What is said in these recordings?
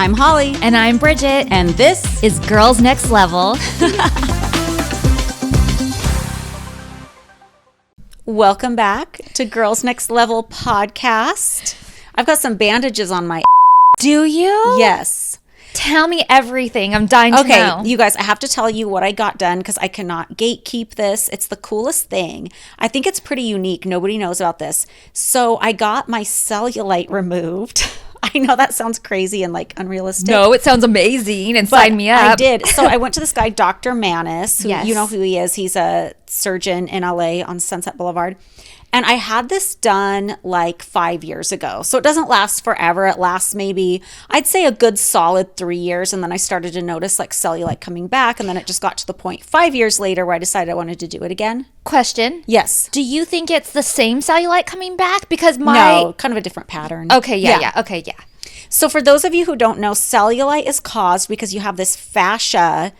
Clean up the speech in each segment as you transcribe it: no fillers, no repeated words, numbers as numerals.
I'm Holly. And I'm Bridget. And this is Girls Next Level. Welcome back to Girls Next Level podcast. I've got some bandages on my Do you? Yes. Tell me everything. I'm dying to know. Okay, you guys, I have to tell you what I got done because I cannot gatekeep this. It's the coolest thing. I think it's pretty unique. Nobody knows about this. So I got my cellulite removed. I know that sounds crazy and like unrealistic. No, it sounds amazing and sign me up. I did. So I went to this guy, Dr. Manis, who Yes. you know who he is. He's a surgeon in LA on Sunset Boulevard. And I had this done like 5 years ago. So it doesn't last forever. It lasts maybe, I'd say a good solid 3 years. And then I started to notice like cellulite coming back. And then it just got to the point 5 years later where I decided I wanted to do it again. Question. Yes. Do you think it's the same cellulite coming back? Because No, kind of a different pattern. Okay, yeah. Okay, yeah. So for those of you who don't know, cellulite is caused because you have this fascia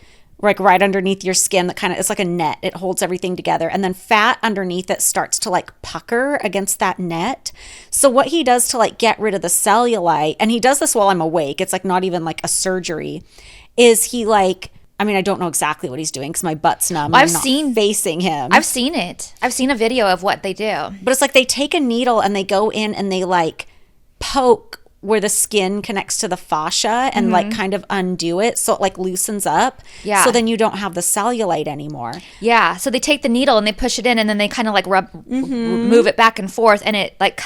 like right underneath your skin that kind of, it's like a net. It holds everything together. And then fat underneath it starts to like pucker against that net. So what he does to like get rid of the cellulite, and he does this while I'm awake, it's like not even like a surgery, is he like, I mean, I don't know exactly what he's doing because my butt's numb. I'm not facing him. I've seen it. I've seen a video of what they do. But it's like they take a needle and they go in and they like poke where the skin connects to the fascia and like kind of undo it so it like loosens up. Yeah. So then you don't have the cellulite anymore. Yeah. So they take the needle and they push it in and then they kind of like move it back and forth and it like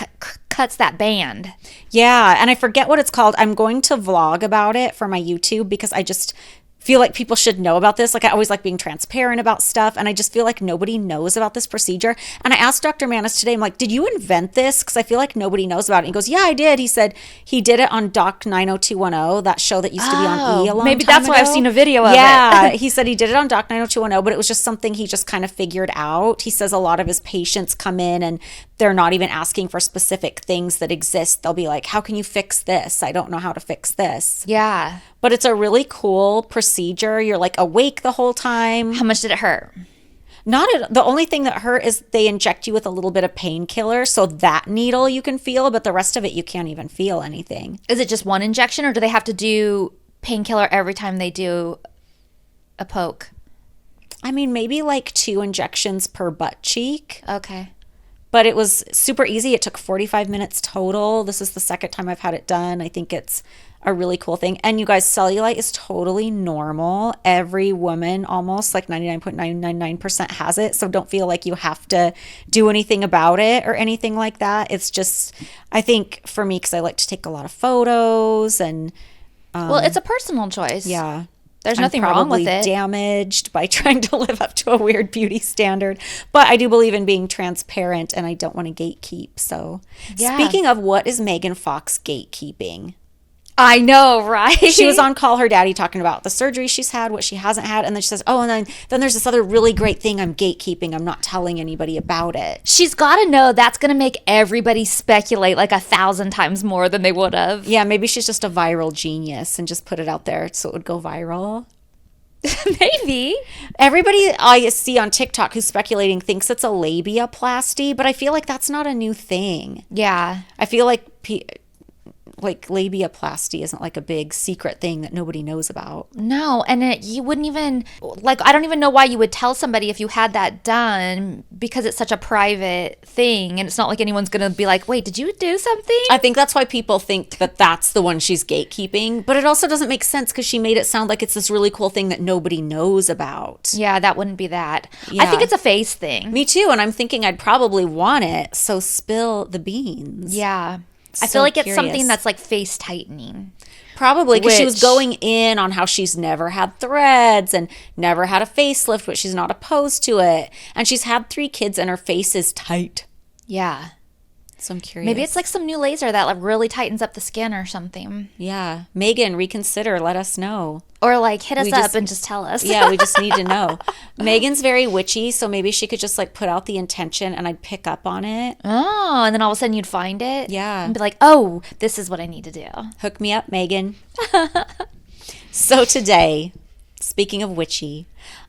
cuts that band. Yeah. And I forget what it's called. I'm going to vlog about it for my YouTube because I just feel like people should know about this. Like I always like being transparent about stuff. And I just feel like nobody knows about this procedure. And I asked Dr. Manis today, I'm like, did you invent this? Because I feel like nobody knows about it. And he goes, yeah, I did. He said he did it on Doc 90210, that show that used to be on E a long maybe time that's why I've ago. seen a video of it. Yeah. He said he did it on Doc 90210, but it was just something he just kind of figured out. He says a lot of his patients come in and they're not even asking for specific things that exist. They'll be like, how can you fix this? I don't know how to fix this. Yeah. But it's a really cool procedure. You're like awake the whole time. How much did it hurt? The only thing that hurt is they inject you with a little bit of painkiller. So that needle you can feel, but the rest of it you can't even feel anything. Is it just one injection or do they have to do painkiller every time they do a poke? I mean, maybe like 2 injections per butt cheek. Okay. But it was super easy. It took 45 minutes total. This is the second time I've had it done. I think it's a really cool thing. And you guys, cellulite is totally normal. Every woman, almost like 99.999% has it. So don't feel like you have to do anything about it or anything like that. It's just, I think for me, because I like to take a lot of photos and well, it's a personal choice. yeah. There's nothing wrong with it. I'm probably damaged by trying to live up to a weird beauty standard. But I do believe in being transparent and I don't want to gatekeep. So Yeah. Speaking of, what is Megan Fox gatekeeping? I know, right? She was on Call Her Daddy talking about the surgery she's had, what she hasn't had. And then she says, oh, and then there's this other really great thing I'm gatekeeping. I'm not telling anybody about it. She's got to know that's going to make everybody speculate like 1,000 times more than they would have. Yeah, maybe she's just a viral genius and just put it out there so it would go viral. Maybe. Everybody I see on TikTok who's speculating thinks it's a labiaplasty, but I feel like that's not a new thing. Yeah. I feel like labiaplasty isn't like a big secret thing that nobody knows about. No, and you wouldn't even, like, I don't even know why you would tell somebody if you had that done because it's such a private thing and it's not like anyone's going to be like, wait, did you do something? I think that's why people think that that's the one she's gatekeeping, but it also doesn't make sense because she made it sound like it's this really cool thing that nobody knows about. Yeah, that wouldn't be that. Yeah. I think it's a face thing. Me too, and I'm thinking I'd probably want it, so spill the beans. Yeah. I So feel like it's curious. something that's like face tightening. Probably because she was Which- going in on how she's never had threads and never had a facelift, but she's not opposed to it. And she's had 3 kids and her face is tight. Yeah. So I'm curious. Maybe it's like some new laser that like really tightens up the skin or something. Yeah. Megan, reconsider. Let us know. Or like hit us We up just- and just tell us. Yeah, we just need to know. Megan's very witchy, so maybe she could just like put out the intention and I'd pick up on it. Oh, and then all of a sudden you'd find it. Yeah. And be like, oh, this is what I need to do. Hook me up, Megan. So today, speaking of witchy,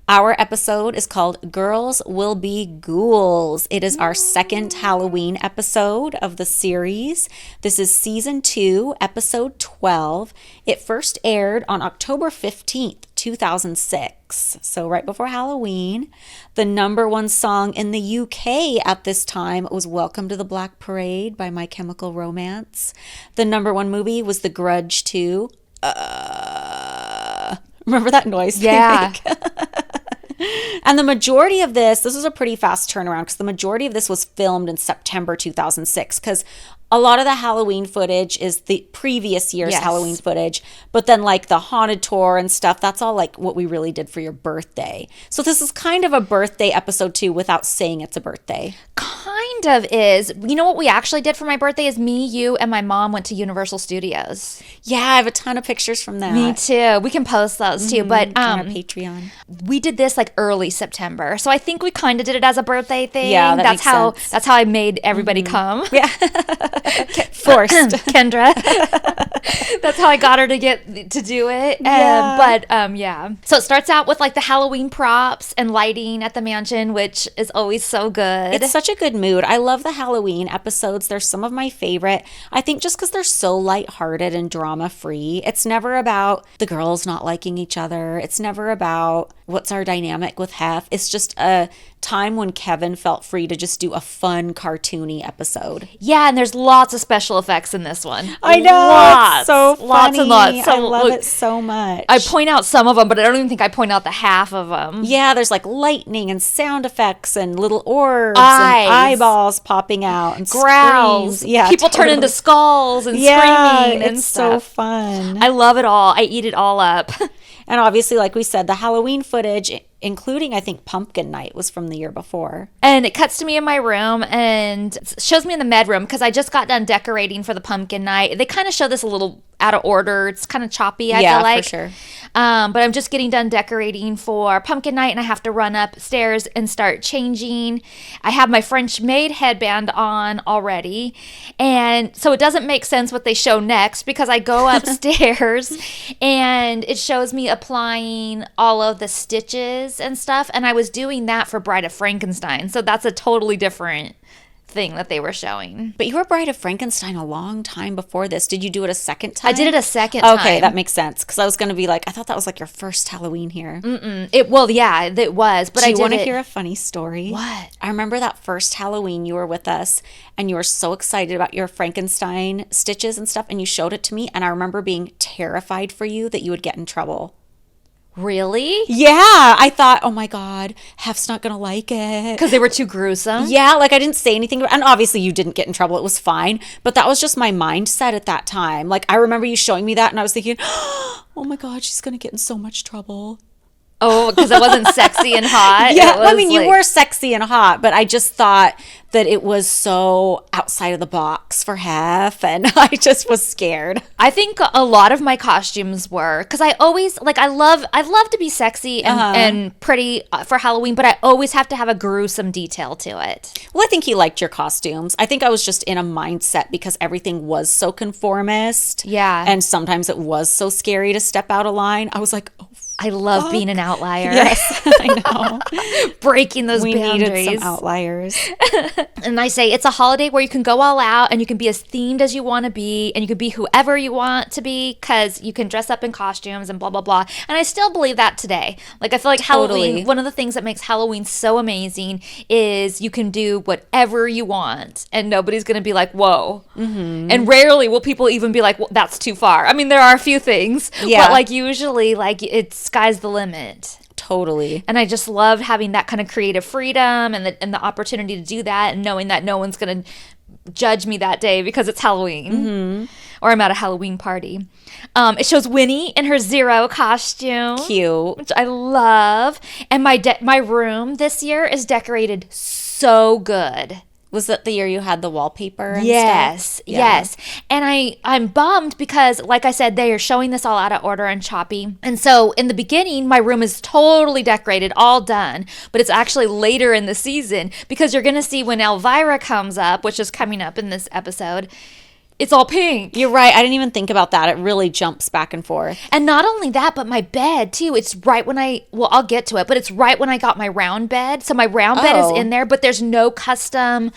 Our episode is called Girls Will Be Ghouls. It is our second Halloween episode of the series. This is season 2, episode 12. It first aired on October 15th, 2006. So right before Halloween. The number one song in the UK at this time was Welcome to the Black Parade by My Chemical Romance. The number one movie was The Grudge 2. Remember that noise? Yeah. And the majority of this was a pretty fast turnaround because the majority of this was filmed in September 2006 because a lot of the Halloween footage is the previous year's Halloween footage, but then like the haunted tour and stuff, that's all like what we really did for your birthday. So this is kind of a birthday episode too without saying it's a birthday. Kind of is. You know what we actually did for my birthday is me, you, and my mom went to Universal Studios. Yeah, I have a ton of pictures from that. Me too. We can post those too. But on our Patreon. We did this like early September. So I think we kind of did it as a birthday thing. Yeah, that makes sense. That's how I made everybody come. Yeah. Forced. Kendra. That's how I got her to do it. Yeah. So it starts out with like the Halloween props and lighting at the mansion, which is always so good. It's such a good mood. I love the Halloween episodes. They're some of my favorite. I think just because they're so lighthearted and drama-free. It's never about the girls not liking each other. It's never about what's our dynamic with Hef. It's just a time when Kevin felt free to just do a fun, cartoony episode. Yeah, and there's lots of special effects in this one. I know. Lots. It's so funny. Lots and lots. So, I love it so much. I point out some of them, but I don't even think I point out the half of them. Yeah, there's like lightning and sound effects and little orbs Eyes. and eyeballs popping out and growls. screams. Yeah, people turn into skulls and yeah, screaming and it's stuff. so fun. I love it all. I eat it all up. And obviously, like we said, the Halloween footage, including, I think, Pumpkin Night, was from the year before. And it cuts to me in my room and shows me in the med room because I just got done decorating for the Pumpkin Night. They kind of show this a little out of order. It's kind of choppy, I feel like. Yeah, for sure. But I'm just getting done decorating for Pumpkin Night and I have to run upstairs and start changing. I have my French maid headband on already. And so it doesn't make sense what they show next because I go upstairs and it shows me applying all of the stitches and stuff. And I was doing that for Bride of Frankenstein. So that's a totally different thing that they were showing. But you were Bride of Frankenstein a long time before this. Did you do it a second time? I did it a second time. Okay, that makes sense. Because I was going to be like, I thought that was like your first Halloween here. It was. But Do I you did want to it. hear a funny story? What? I remember that first Halloween you were with us and you were so excited about your Frankenstein stitches and stuff and you showed it to me and I remember being terrified for you that you would get in trouble. Really? Yeah, I thought, oh my God, Hef's not gonna like it. Because they were too gruesome? Yeah, like I didn't say anything. And obviously you didn't get in trouble. It was fine. But that was just my mindset at that time. Like I remember you showing me that and I was thinking, oh my God, she's gonna get in so much trouble. Oh, because it wasn't sexy and hot? Yeah, well, I mean, you were sexy and hot, but I just thought that it was so outside of the box for Hef, and I just was scared. I think a lot of my costumes were, because I always, like, I love to be sexy and pretty for Halloween, but I always have to have a gruesome detail to it. Well, I think he liked your costumes. I think I was just in a mindset because everything was so conformist. Yeah. And sometimes it was so scary to step out of line. I was like, oh, I love being an outlier. yes, I know. Breaking those boundaries. Needed some outliers. And I say it's a holiday where you can go all out and you can be as themed as you want to be and you can be whoever you want to be because you can dress up in costumes and blah, blah, blah. And I still believe that today. Like, I feel like Halloween, one of the things that makes Halloween so amazing is you can do whatever you want and nobody's going to be like, whoa. Mm-hmm. And rarely will people even be like, well, that's too far. I mean, there are a few things, but like usually like it's sky's the limit. Totally. And I just loved having that kind of creative freedom and the opportunity to do that and knowing that no one's going to judge me that day because it's Halloween or I'm at a Halloween party. It shows Winnie in her Zero costume. Cute. Which I love. And my room this year is decorated so good. Was that the year you had the wallpaper and yes, stuff? Yes. And I'm bummed because, like I said, they are showing this all out of order and choppy. And so in the beginning, my room is totally decorated, all done. But it's actually later in the season because you're going to see when Elvira comes up, which is coming up in this episode, it's all pink. You're right. I didn't even think about that. It really jumps back and forth. And not only that, but my bed too. It's right when I'll get to it, but it's right when I got my round bed. So my round bed is in there, but there's no custom.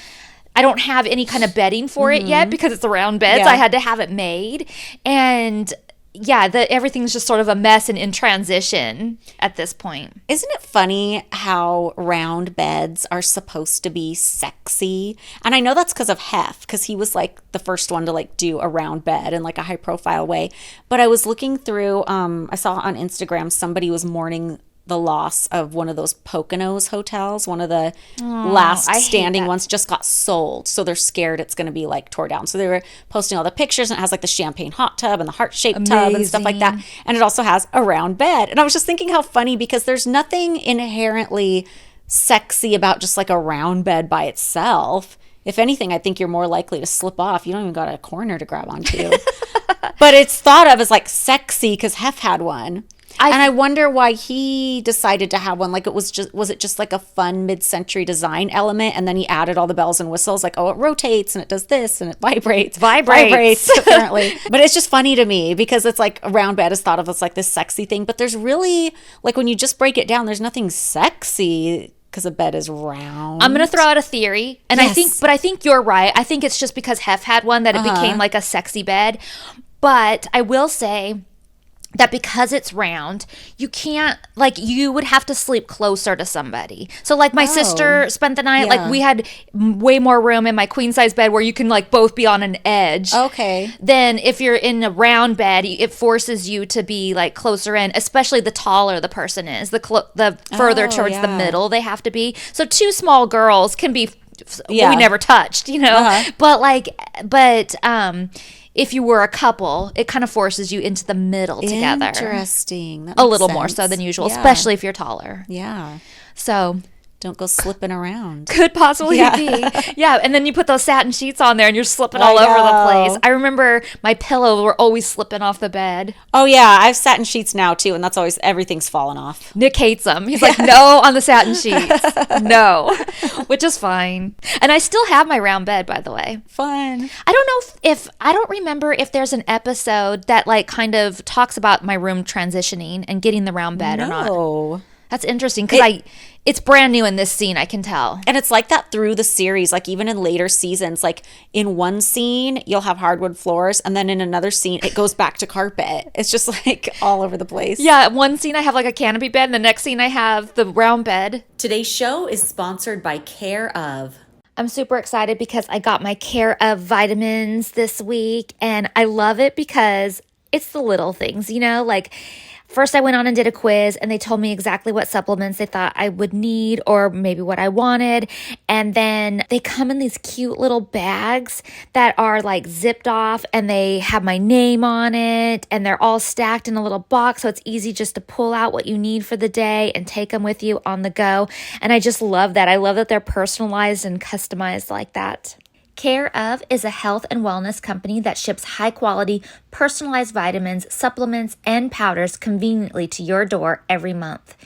I don't have any kind of bedding for it yet because it's a round bed. So I had to have it made. And yeah, everything's just sort of a mess and in transition at this point. Isn't it funny how round beds are supposed to be sexy? And I know that's because of Hef, because he was like the first one to like do a round bed in like a high profile way. But I was looking through, I saw on Instagram somebody was mourning the loss of one of those Poconos hotels. One of the last standing ones just got sold. So they're scared it's going to be like tore down. So they were posting all the pictures, and it has like the champagne hot tub and the heart-shaped tub and stuff like that. And it also has a round bed. And I was just thinking how funny, because there's nothing inherently sexy about just like a round bed by itself. If anything, I think you're more likely to slip off. You don't even got a corner to grab onto. But it's thought of as like sexy because Hef had one. And I wonder why he decided to have one. Like, was it just like a fun mid-century design element, and then he added all the bells and whistles, like, oh, it rotates and it does this and it vibrates apparently. But it's just funny to me because it's like a round bed is thought of as like this sexy thing, but there's really, like, when you just break it down, there's nothing sexy because a bed is round. I'm gonna throw out a theory, and I think you're right. I think it's just because Hef had one that it became like a sexy bed. But I will say that because it's round, you can't, like, you would have to sleep closer to somebody. So like my sister spent the night, like we had way more room in my queen size bed where you can like both be on an edge. Okay. Then if you're in a round bed, it forces you to be like closer in, especially the taller the person is, the further towards the middle they have to be. So two small girls can be, we never touched, you know, but if you were a couple, it kind of forces you into the middle together. Interesting. That a little makes more sense. so than usual, especially if you're taller. Yeah. So don't go slipping around. Could possibly be. Yeah, and then you put those satin sheets on there and you're slipping all over the place. I remember my pillows were always slipping off the bed. Oh, yeah. I have satin sheets now, too, and that's always, everything's falling off. Nick hates them. He's like, no on the satin sheets. No. Which is fine. And I still have my round bed, by the way. Fun. I don't know I don't remember if there's an episode that like kind of talks about my room transitioning and getting the round bed or not. That's interesting because it's brand new in this scene, I can tell. And it's like that through the series, like even in later seasons. Like in one scene, you'll have hardwood floors, and then in another scene, it goes back to carpet. It's just like all over the place. Yeah, one scene I have like a canopy bed, and the next scene I have the round bed. Today's show is sponsored by Care of. I'm super excited because I got my Care of vitamins this week, and I love it because it's the little things, you know, like first I went on and did a quiz and they told me exactly what supplements they thought I would need or maybe what I wanted. And then they come in these cute little bags that are like zipped off and they have my name on it and they're all stacked in a little box. So it's easy just to pull out what you need for the day and take them with you on the go. And I just love that. I love that they're personalized and customized like that. Care of is a health and wellness company that ships high-quality, personalized vitamins, supplements, and powders conveniently to your door every month.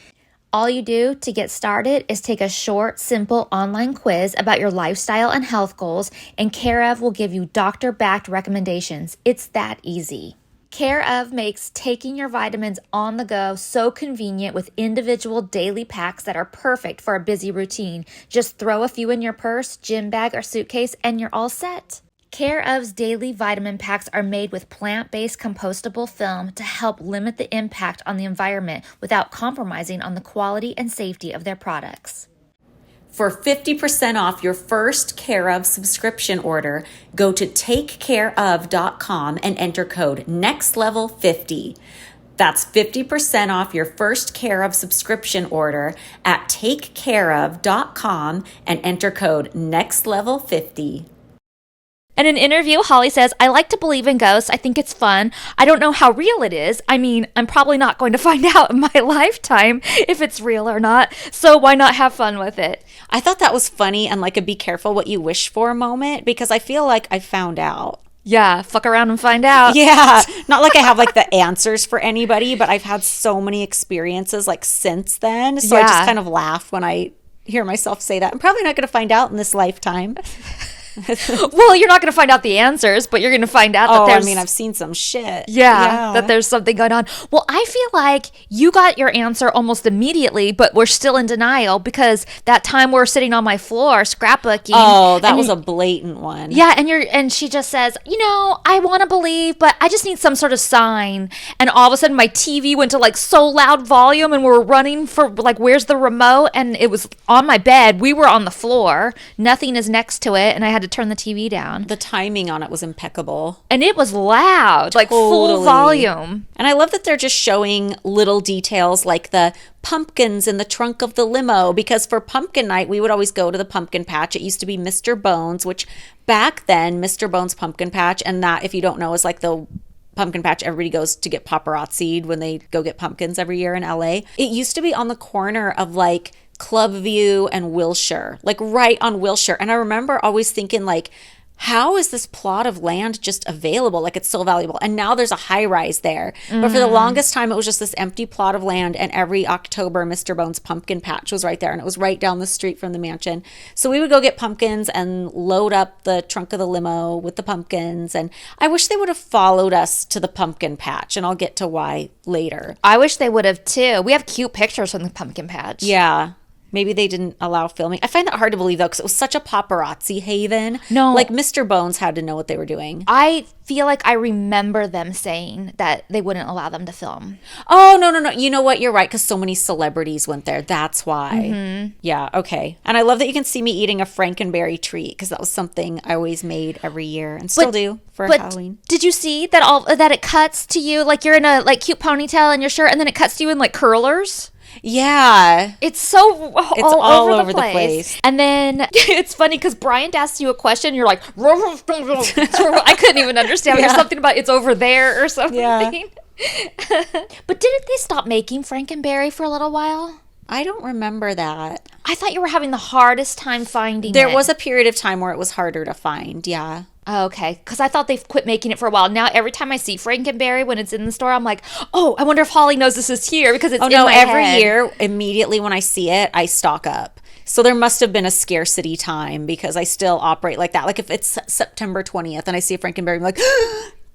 All you do to get started is take a short, simple online quiz about your lifestyle and health goals, and Care of will give you doctor-backed recommendations. It's that easy. Care of makes taking your vitamins on the go so convenient with individual daily packs that are perfect for a busy routine. Just throw a few in your purse, gym bag, or suitcase, and you're all set. Care of's daily vitamin packs are made with plant-based compostable film to help limit the impact on the environment without compromising on the quality and safety of their products. For 50% off your first Care of subscription order, go to takecareof.com and enter code NEXTLEVEL50. That's 50% off your first Care of subscription order at takecareof.com and enter code NEXTLEVEL50. In an interview, Holly says, I like to believe in ghosts. I think it's fun. I don't know how real it is. I mean, I'm probably not going to find out in my lifetime if it's real or not. So why not have fun with it? I thought that was funny and like a be careful what you wish for moment because I feel like I found out. Yeah, fuck around and find out. Yeah, not like I have like the answers for anybody, but I've had so many experiences like since then. So I just kind of laugh when I hear myself say that. I'm probably not going to find out in this lifetime. Well, you're not going to find out the answers, but you're going to find out that there's... I've seen some shit. Yeah, that there's something going on. Well, I feel like you got your answer almost immediately, but we're still in denial because that time we're sitting on my floor scrapbooking. Oh, that was a blatant one. Yeah, and she just says, I want to believe, but I just need some sort of sign. And all of a sudden my TV went to like so loud volume and we were running for like, where's the remote? And it was on my bed. We were on the floor. Nothing is next to it. And I had to turn the TV down. The timing on it was impeccable. And it was loud, like full volume. And I love that they're just showing little details like the pumpkins in the trunk of the limo, because for pumpkin night, we would always go to the pumpkin patch. It used to be Mr. Bones, which back then, Mr. Bones Pumpkin Patch, and that, if you don't know, is like the pumpkin patch everybody goes to get paparazzi'd when they go get pumpkins every year in LA. It used to be on the corner of like Club View and Wilshire, like right on Wilshire. And I remember always thinking like, how is this plot of land just available? Like it's so valuable. And now there's a high rise there. But for the longest time, it was just this empty plot of land. And every October, Mr. Bones Pumpkin Patch was right there. And it was right down the street from the mansion. So we would go get pumpkins and load up the trunk of the limo with the pumpkins. And I wish they would have followed us to the pumpkin patch. And I'll get to why later. I wish they would have too. We have cute pictures from the pumpkin patch. Yeah. Maybe they didn't allow filming. I find that hard to believe, though, because it was such a paparazzi haven. No. Like, Mr. Bones had to know what they were doing. I feel like I remember them saying that they wouldn't allow them to film. Oh, no. You know what? You're right, because so many celebrities went there. That's why. Mm-hmm. Yeah, okay. And I love that you can see me eating a Frankenberry treat, because that was something I always made every year and still do for Halloween. Did you see that it cuts to you, like you're in a like cute ponytail in your shirt, and then it cuts to you in like curlers? Yeah. It's all over the place. And then it's funny because Bryant asks you a question, you're like, I couldn't even understand. There's something about it's over there or something. Yeah. But didn't they stop making Frankenberry for a little while? I don't remember that. I thought you were having the hardest time finding it. There was a period of time where it was harder to find, yeah. Oh, okay, because I thought they've quit making it for a while. Now every time I see Frankenberry when it's in the store, I'm like, oh, I wonder if Holly knows this is here because it's in my every head. year, immediately when I see it, I stock up. So there must have been a scarcity time because I still operate like that. Like if it's September 20th and I see a Frankenberry, I'm like,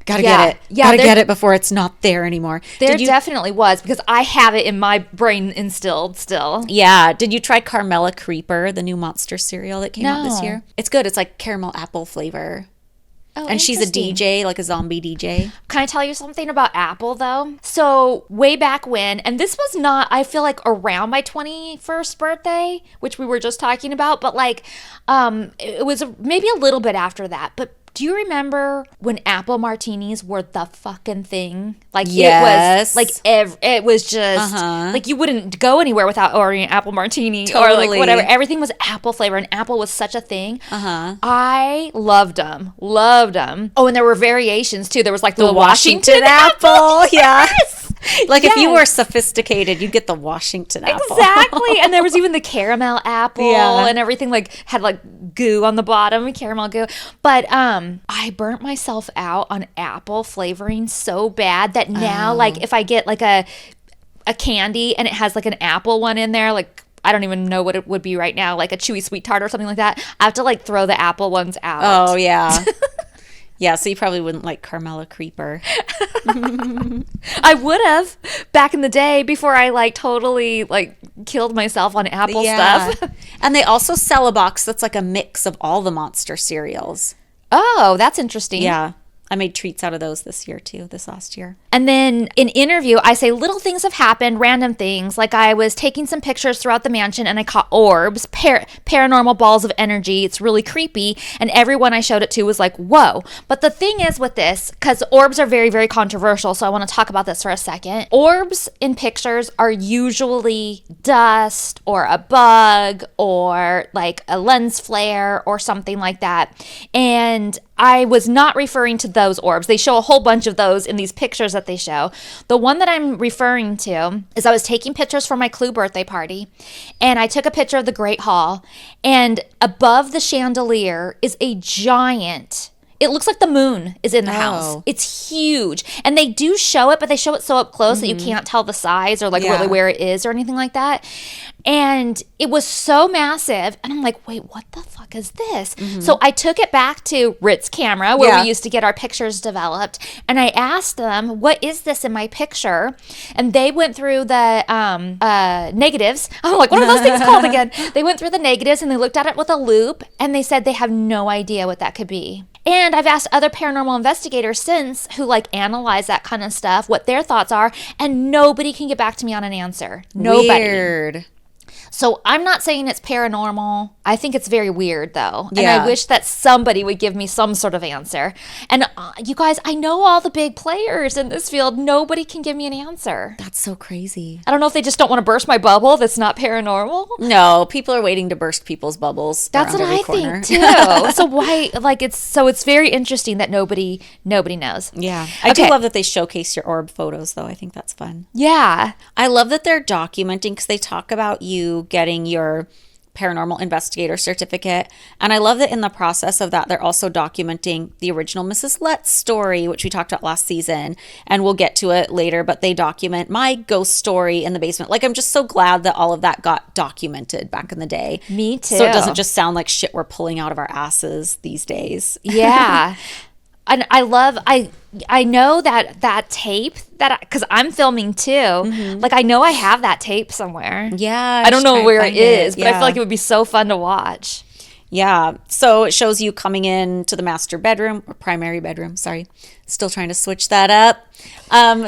gotta get it. Yeah, gotta get it before it's not there anymore. There definitely was because I have it in my brain instilled still. Yeah. Did you try Carmela Creeper, the new monster cereal that came out this year? It's good. It's like caramel apple flavor. Oh, and she's a DJ, like a zombie DJ. Can I tell you something about Apple, though? So way back when, and this was not, I feel like around my 21st birthday, which we were just talking about, but like, it was maybe a little bit after that. But do you remember when apple martinis were the fucking thing? Like yes. It was like it was just like you wouldn't go anywhere without ordering an apple martini or like whatever. Everything was apple flavor, and apple was such a thing. I loved them. Oh, and there were variations too. There was like the Washington apple. Yeah. Yes. Like if you were sophisticated, you'd get the Washington apple. Exactly. And there was even the caramel apple and everything like had like goo on the bottom, caramel goo. But I burnt myself out on apple flavoring so bad that now like if I get like a candy and it has like an apple one in there, like I don't even know what it would be right now, like a chewy sweet tart or something like that, I have to like throw the apple ones out. Oh yeah. Yeah, so you probably wouldn't like Carmela Creeper. I would have back in the day before I like totally like killed myself on apple stuff. And they also sell a box that's like a mix of all the monster cereals. Oh, that's interesting. Yeah. I made treats out of those this last year. And then in interview, I say little things have happened, random things. Like I was taking some pictures throughout the mansion and I caught orbs, paranormal balls of energy. It's really creepy. And everyone I showed it to was like, whoa. But the thing is with this, because orbs are very, very controversial, so I want to talk about this for a second. Orbs in pictures are usually dust or a bug or like a lens flare or something like that. And I was not referring to those orbs. They show a whole bunch of those in these pictures that they show. The one that I'm referring to is I was taking pictures for my Clue birthday party, and I took a picture of the Great Hall, and above the chandelier is a giant, It looks like the moon is in the house. It's huge. And they do show it, but they show it so up close that you can't tell the size or like really where it is or anything like that. And it was so massive. And I'm like, wait, what the fuck is this? So I took it back to Rit's camera where we used to get our pictures developed. And I asked them, what is this in my picture? And they went through the negatives. I'm like, what are those things called again? They went through the negatives and they looked at it with a loop. And they said they have no idea what that could be. And I've asked other paranormal investigators since who like analyze that kind of stuff, what their thoughts are. And nobody can get back to me on an answer. Nobody. Weird. So I'm not saying it's paranormal. I think it's very weird, though. And I wish that somebody would give me some sort of answer. And you guys, I know all the big players in this field. Nobody can give me an answer. That's so crazy. I don't know if they just don't want to burst my bubble that's not paranormal. No, people are waiting to burst people's bubbles. That's what I think, too. So why, like, it's very interesting that nobody knows. Yeah. I do love that they showcase your orb photos, though. I think that's fun. Yeah. I love that they're documenting because they talk about you getting your paranormal investigator certificate. And I love that in the process of that, they're also documenting the original Mrs. Letts story, which we talked about last season. And we'll get to it later, but they document my ghost story in the basement. Like, I'm just so glad that all of that got documented back in the day. Me too. So it doesn't just sound like shit we're pulling out of our asses these days. Yeah. And I know that tape because I'm filming too. Like I know I have that tape somewhere. Yeah. I don't know where it is, but I feel like it would be so fun to watch. Yeah. So it shows you coming in to the master bedroom or primary bedroom. Sorry. Still trying to switch that up.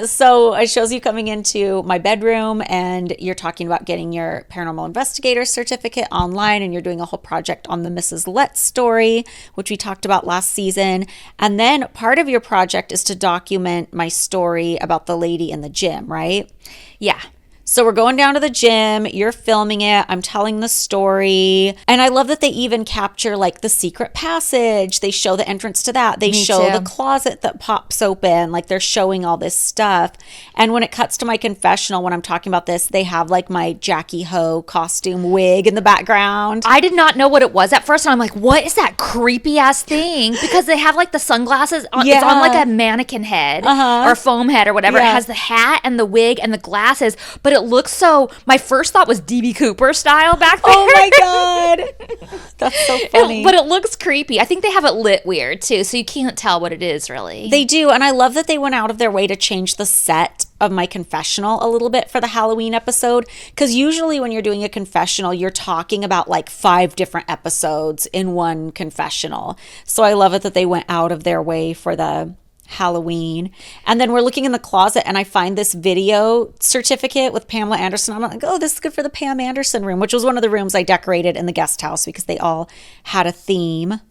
So it shows you coming into my bedroom and you're talking about getting your paranormal investigator certificate online and you're doing a whole project on the Mrs. Letts story, which we talked about last season. And then part of your project is to document my story about the lady in the gym, right? Yeah. So we're going down to the gym, you're filming it, I'm telling the story. And I love that they even capture like the secret passage. They show the entrance to that. They show the closet that pops open. Like they're showing all this stuff. And when it cuts to my confessional, when I'm talking about this, they have like my Jackie Ho costume wig in the background. I did not know what it was at first. And I'm like, what is that creepy ass thing? Because they have like the sunglasses. It's on like a mannequin head or foam head or whatever. It has the hat and the wig and the glasses. But it looks so, my first thought was DB Cooper style back there. Oh my God. That's so funny. But it looks creepy. I think they have it lit weird too, so you can't tell what it is really. They do. And I love that they went out of their way to change the set of my confessional a little bit for the Halloween episode. Because usually when you're doing a confessional, you're talking about like 5 different episodes in one confessional. So I love it that they went out of their way for the Halloween. And then we're looking in the closet and I find this video certificate with Pamela Anderson. I'm like, oh, this is good for the Pam Anderson room, which was one of the rooms I decorated in the guest house because they all had a theme.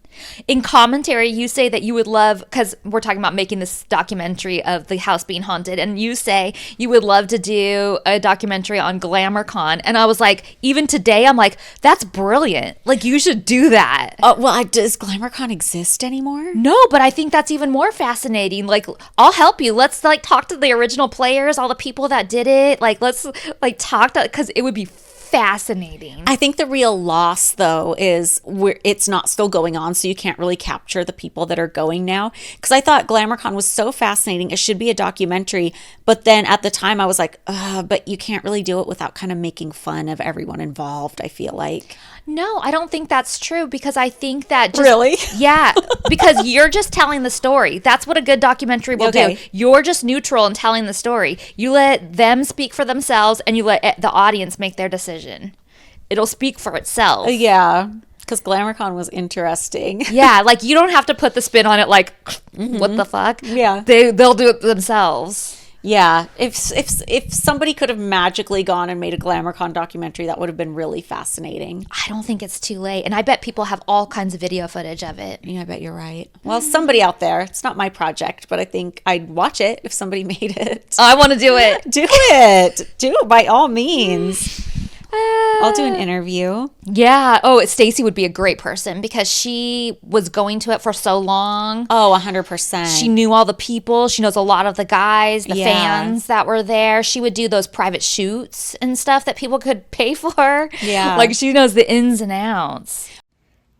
In commentary, you say that you would love, because we're talking about making this documentary of the house being haunted, and you say you would love to do a documentary on GlamourCon. And I was like, even today, I'm like, that's brilliant. Like, you should do that. Well, does GlamourCon exist anymore? No, but I think that's even more fascinating. Like, I'll help you. Let's like talk to the original players, all the people that did it. Like, let's like talk to, because it would be fascinating. I think the real loss, though, is it's not still going on, so you can't really capture the people that are going now. Because I thought GlamourCon was so fascinating. It should be a documentary. But then at the time, I was like, but you can't really do it without kind of making fun of everyone involved, I feel like. No, I don't think that's true because I think that just... Really? Yeah, because you're just telling the story. That's what a good documentary will do. You're just neutral in telling the story. You let them speak for themselves and you let the audience make their decision. It'll speak for itself. Yeah, because GlamourCon was interesting. Yeah, like you don't have to put the spin on it like, what the fuck? Yeah. They'll do it themselves. Yeah, if somebody could have magically gone and made a GlamourCon documentary, that would have been really fascinating. I don't think it's too late. And I bet people have all kinds of video footage of it. Yeah, I bet you're right. Well, somebody out there, it's not my project, but I think I'd watch it if somebody made it. Oh, I want to do it. Do it. Do it by all means. I'll do an interview. Yeah. Oh, Stacy would be a great person because she was going to it for so long. Oh, 100%. She knew all the people. She knows a lot of the guys, the fans that were there. She would do those private shoots and stuff that people could pay for. Yeah. Like she knows the ins and outs.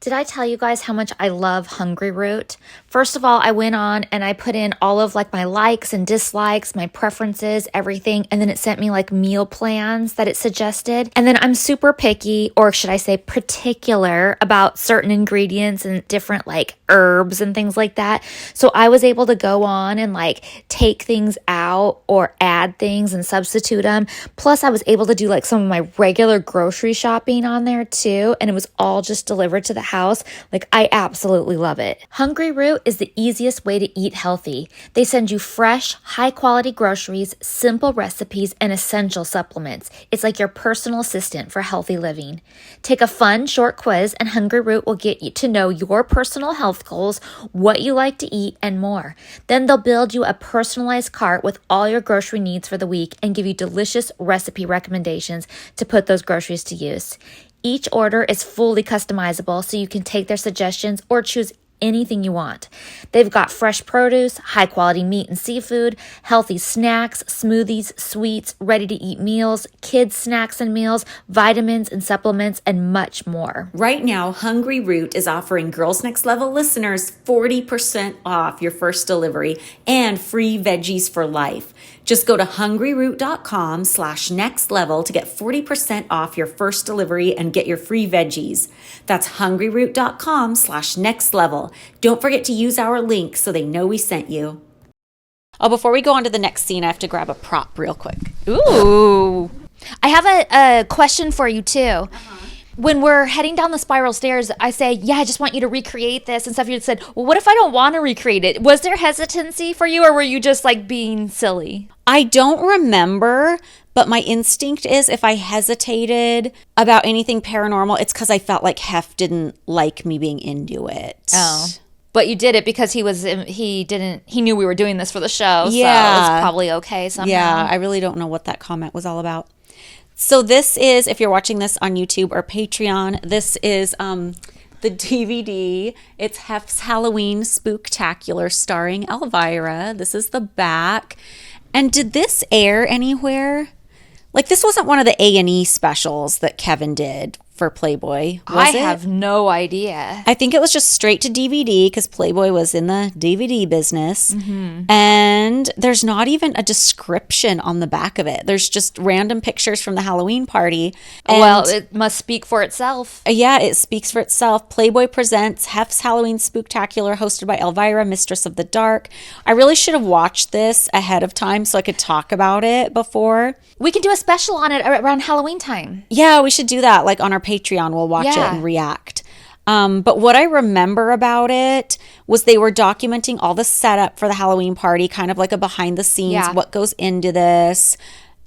Did I tell you guys how much I love Hungry Root? First of all, I went on and I put in all of like my likes and dislikes, my preferences, everything. And then it sent me like meal plans that it suggested. And then I'm super picky, or should I say particular, about certain ingredients and different like herbs and things like that. So I was able to go on and like take things out or add things and substitute them. Plus I was able to do like some of my regular grocery shopping on there too. And it was all just delivered to the house. Like, I absolutely love it. Hungry Root is the easiest way to eat healthy. They send you fresh, high quality groceries, simple recipes, and essential supplements. It's like your personal assistant for healthy living. Take a fun short quiz and Hungry Root will get you to know your personal health goals, what you like to eat, and more. Then they'll build you a personalized cart with all your grocery needs for the week and give you delicious recipe recommendations to put those groceries to use. Each order is fully customizable, so you can take their suggestions or choose anything you want. They've got fresh produce, high quality meat and seafood, healthy snacks, smoothies, sweets, ready to eat meals, kids snacks and meals, vitamins and supplements, and much more. Right now, Hungry Root is offering Girls Next Level listeners 40% off your first delivery and free veggies for life. Just go to hungryroot.com/nextlevel to get 40% off your first delivery and get your free veggies. That's hungryroot.com/nextlevel. Don't forget to use our link so they know we sent you. Oh, before we go on to the next scene, I have to grab a prop real quick. Ooh. I have a question for you too. When we're heading down the spiral stairs, I say, yeah, I just want you to recreate this and stuff. You said, well, what if I don't want to recreate it? Was there hesitancy for you, or were you just like being silly? I don't remember, but my instinct is if I hesitated about anything paranormal, it's because I felt like Hef didn't like me being into it. Oh. But you did it because he knew we were doing this for the show. Yeah. So it was probably okay somehow. Yeah, I really don't know what that comment was all about. So this is, if you're watching this on YouTube or Patreon, this is the DVD. It's Hef's Halloween Spooktacular starring Elvira. This is the back. And did this air anywhere? Like, this wasn't one of the A&E specials that Kevin did for Playboy, was it? I have no idea. I think it was just straight to DVD because Playboy was in the DVD business. Mm-hmm. And there's not even a description on the back of it. There's just random pictures from the Halloween party. And well, it must speak for itself. Yeah, it speaks for itself. Playboy presents Hef's Halloween Spooktacular, hosted by Elvira, Mistress of the Dark. I really should have watched this ahead of time so I could talk about it before. We can do a special on it around Halloween time. Yeah, we should do that. Like on our Patreon, we'll watch it and react. But what I remember about it was they were documenting all the setup for the Halloween party, kind of like a behind the scenes, what goes into this.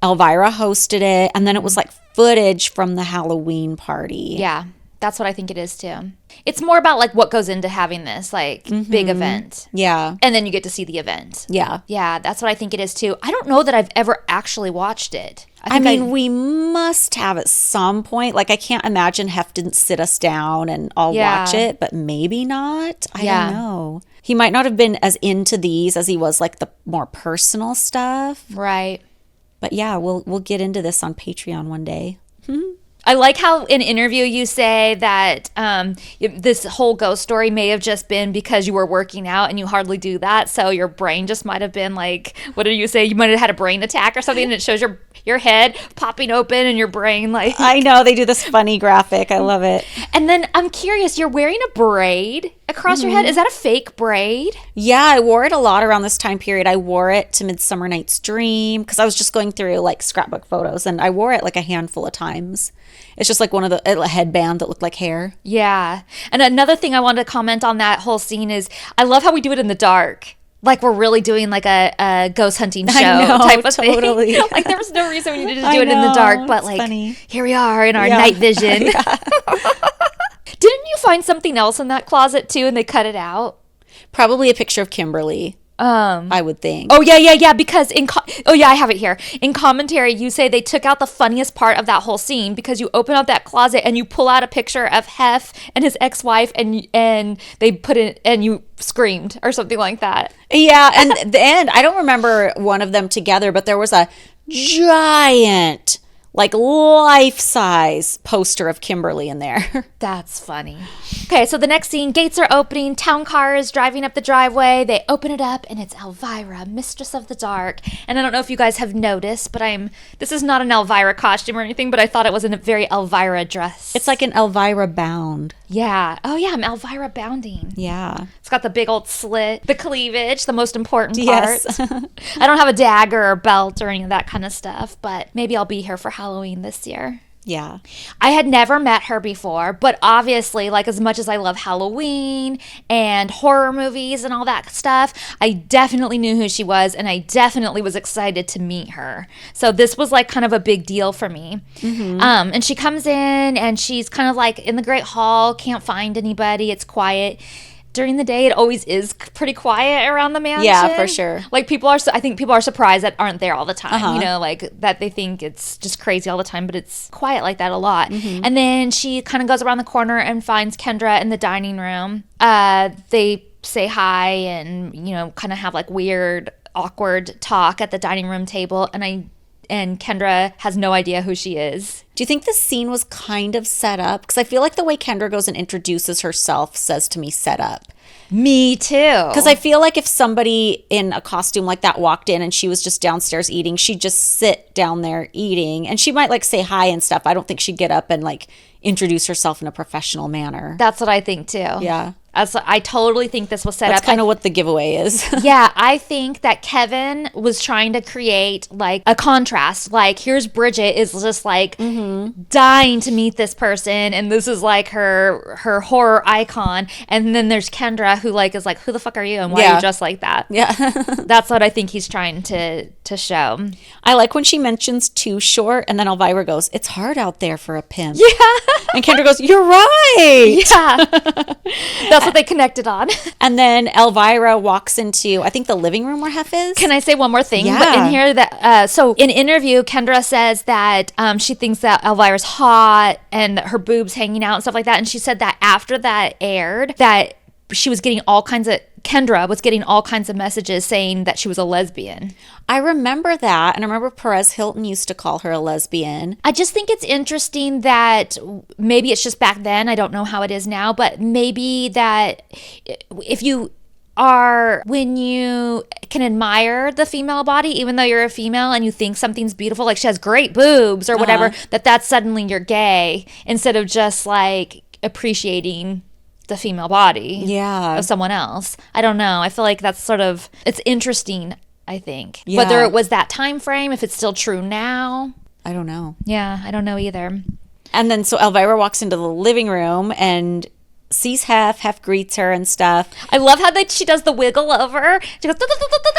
Elvira hosted it, and then it was like footage from the Halloween party. Yeah, that's what I think it is too. It's more about like what goes into having this like big event. Yeah. And then you get to see the event. Yeah. Yeah, that's what I think it is too. I don't know that I've ever actually watched it. I mean, we must have at some point. Like, I can't imagine Hef didn't sit us down and all watch it, but maybe not. I don't know. He might not have been as into these as he was like the more personal stuff. Right. But yeah, we'll get into this on Patreon one day. I like how in interview you say that this whole ghost story may have just been because you were working out and you hardly do that. So your brain just might have been like, what did you say? You might have had a brain attack or something, and it shows your head popping open and your brain like. I know, they do this funny graphic. I love it. And then I'm curious, you're wearing a braid across your head. Is that a fake braid? Yeah, I wore it a lot around this time period. I wore it to Midsummer Night's Dream because I was just going through like scrapbook photos, and I wore it like a handful of times. It's just like one of the a headband that looked like hair. Yeah. And another thing I wanted to comment on that whole scene is I love how we do it in the dark. Like we're really doing like a ghost hunting show type of totally. thing. Like there was no reason we needed to do it in the dark, but like funny. Here we are in our night vision. Didn't you find something else in that closet too and they cut it out? Probably a picture of Kimberly. I would think. Oh yeah. Because I have it here. In commentary, you say they took out the funniest part of that whole scene because you open up that closet and you pull out a picture of Hef and his ex-wife and they put it and you screamed or something like that. Yeah, and I don't remember one of them together, but there was a giant like life-size poster of Kimberly in there. That's funny. Okay, so the next scene, gates are opening, town car is driving up the driveway. They open it up, and it's Elvira, Mistress of the Dark. And I don't know if you guys have noticed, but this is not an Elvira costume or anything, but I thought it was a very Elvira dress. It's like an Elvira bound. Yeah. Oh, yeah, I'm Elvira bounding. Yeah. It's got the big old slit, the cleavage, the most important part. Yes. I don't have a dagger or belt or any of that kind of stuff, but maybe I'll be here for Halloween this year. Yeah. I had never met her before, but obviously, like, as much as I love Halloween and horror movies and all that stuff, I definitely knew who she was, and I definitely was excited to meet her. So this was like kind of a big deal for me. Mm-hmm. And she comes in, and she's kind of like in the Great Hall, can't find anybody, it's quiet. During the day, it always is pretty quiet around the mansion. Yeah, for sure. Like, I think people are surprised that aren't there all the time, you know, like that they think it's just crazy all the time, but it's quiet like that a lot. Mm-hmm. And then she kind of goes around the corner and finds Kendra in the dining room. They say hi and, you know, kind of have like weird, awkward talk at the dining room table. And Kendra has no idea who she is. Do you think this scene was kind of set up? Because I feel like the way Kendra goes and introduces herself says to me set up. Me too. Because I feel like if somebody in a costume like that walked in and she was just downstairs eating, she'd just sit down there eating. And she might like say hi and stuff. I don't think she'd get up and like introduce herself in a professional manner. That's what I think too. Yeah. I totally think this was set up. That's kind of what the giveaway is. Yeah, I think that Kevin was trying to create like a contrast. Like, here's Bridget is just like dying to meet this person, and this is like her horror icon. And then there's Kendra who like is like, who the fuck are you, and why are you dressed like that? Yeah. That's what I think he's trying to show. I like when she mentions too short, and then Elvira goes, it's hard out there for a pimp. Yeah. And Kendra goes, you're right. Yeah. That's what they connected on. And then Elvira walks into, I think, the living room where Hef is. Can I say one more thing? Yeah. But in here, that so in interview, Kendra says that she thinks that Elvira's hot and that her boobs hanging out and stuff like that. And she said that after that aired, that she was getting Kendra was getting all kinds of messages saying that she was a lesbian. I remember that. And I remember Perez Hilton used to call her a lesbian. I just think it's interesting that maybe it's just back then. I don't know how it is now, but maybe that when you can admire the female body, even though you're a female and you think something's beautiful, like she has great boobs or whatever, that's suddenly you're gay instead of just like appreciating the female body of someone else. I don't know. I feel like that's it's interesting, I think. Yeah. Whether it was that time frame, if it's still true now. I don't know. Yeah, I don't know either. And then so Elvira walks into the living room and sees Hef. Hef greets her and stuff. I love how she does the wiggle over. She goes,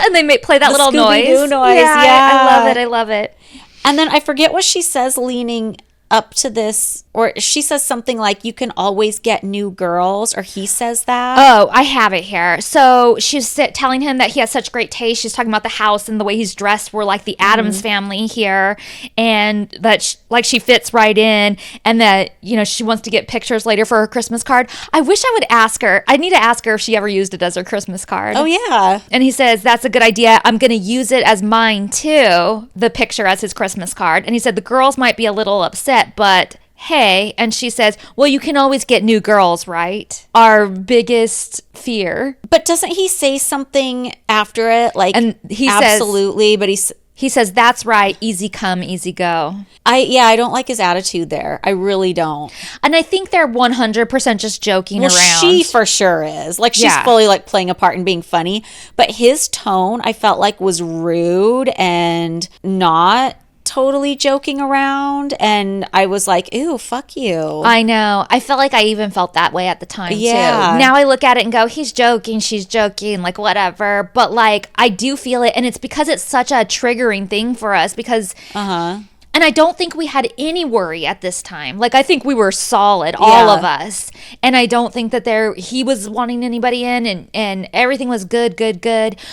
and they play that little noise. Scooby-Doo noise. Yeah, I love it. And then I forget what she says leaning up to this, or she says something like, you can always get new girls, or he says that. Oh, I have it here. So she's telling him that he has such great taste. She's talking about the house and the way he's dressed. We're like the Addams family here, and that she fits right in, and that, you know, she wants to get pictures later for her Christmas card. I wish I would ask her. I need to ask her if she ever used it as her Christmas card. Oh, yeah. And he says, that's a good idea. I'm going to use it as mine too, the picture as his Christmas card. And he said the girls might be a little upset, but hey. And she says, well, you can always get new girls, right? Our biggest fear. But doesn't he say something after it? Like, and he absolutely, says, but he says, that's right. Easy come, easy go. I don't like his attitude there. I really don't. And I think they're 100% just joking around. She for sure is. Like, she's fully like playing a part and being funny. But his tone, I felt like, was rude and not totally joking around, and I was like, ew, fuck you. I know. I felt like I even felt that way at the time too. Now I look at it and go, he's joking, she's joking, like whatever. But like, I do feel it, and it's because it's such a triggering thing for us because and I don't think we had any worry at this time. Like, I think we were solid, all of us. And I don't think that he was wanting anybody in, and everything was good.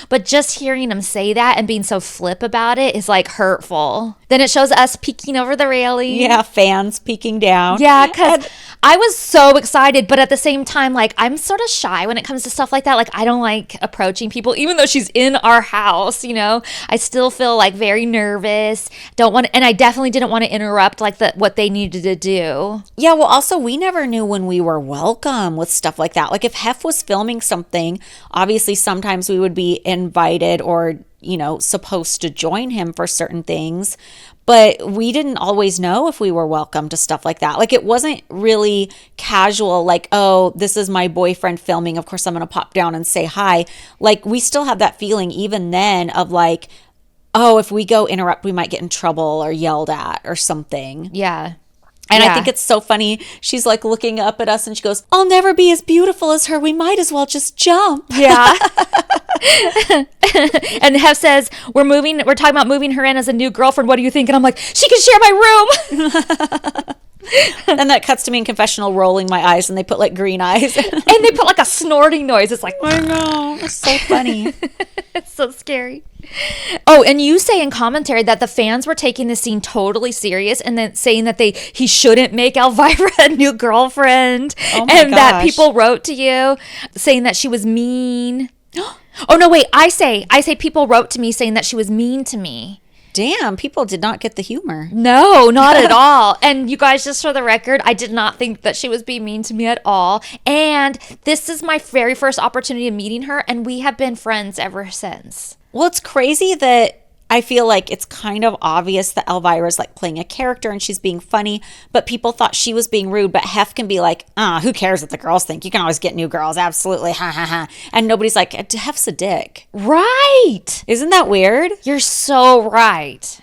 But just hearing him say that and being so flip about it is like hurtful. Then it shows us peeking over the railing. Yeah, fans peeking down. Yeah, because I was so excited, but at the same time, like, I'm sort of shy when it comes to stuff like that. Like, I don't like approaching people, even though she's in our house, you know, I still feel like very nervous. And I definitely didn't want to interrupt like what they needed to do. Yeah, well, also, we never knew when we were welcome with stuff like that. Like, if Hef was filming something, obviously sometimes we would be invited or, you know, supposed to join him for certain things. But we didn't always know if we were welcome to stuff like that. Like, it wasn't really casual, like, oh, this is my boyfriend filming. Of course, I'm going to pop down and say hi. Like, we still had that feeling even then of like, oh, if we go interrupt, we might get in trouble or yelled at or something. Yeah. And I think it's so funny. She's like looking up at us and she goes, I'll never be as beautiful as her. We might as well just jump. Yeah. And Hef says, we're talking about moving her in as a new girlfriend. What do you think? And I'm like, she can share my room. And that cuts to me in confessional rolling my eyes and they put like green eyes. And they put like a snorting noise. It's like, I know. It's so funny. It's so scary. Oh, and you say in commentary that the fans were taking this scene totally serious and then saying that he shouldn't make Elvira a new girlfriend. Oh my and that gosh. people wrote to you saying that she was mean. Oh no, wait, I say people wrote to me saying that she was mean to me. Damn, people did not get the humor. No, not at all. And you guys, just for the record, I did not think that she was being mean to me at all. And this is my very first opportunity of meeting her, and we have been friends ever since. Well, it's crazy that I feel like it's kind of obvious that Elvira's like playing a character and she's being funny, but people thought she was being rude. But Hef can be like, who cares what the girls think? You can always get new girls. Absolutely. Ha ha ha. And nobody's like, Hef's a dick. Right. Isn't that weird? You're so right.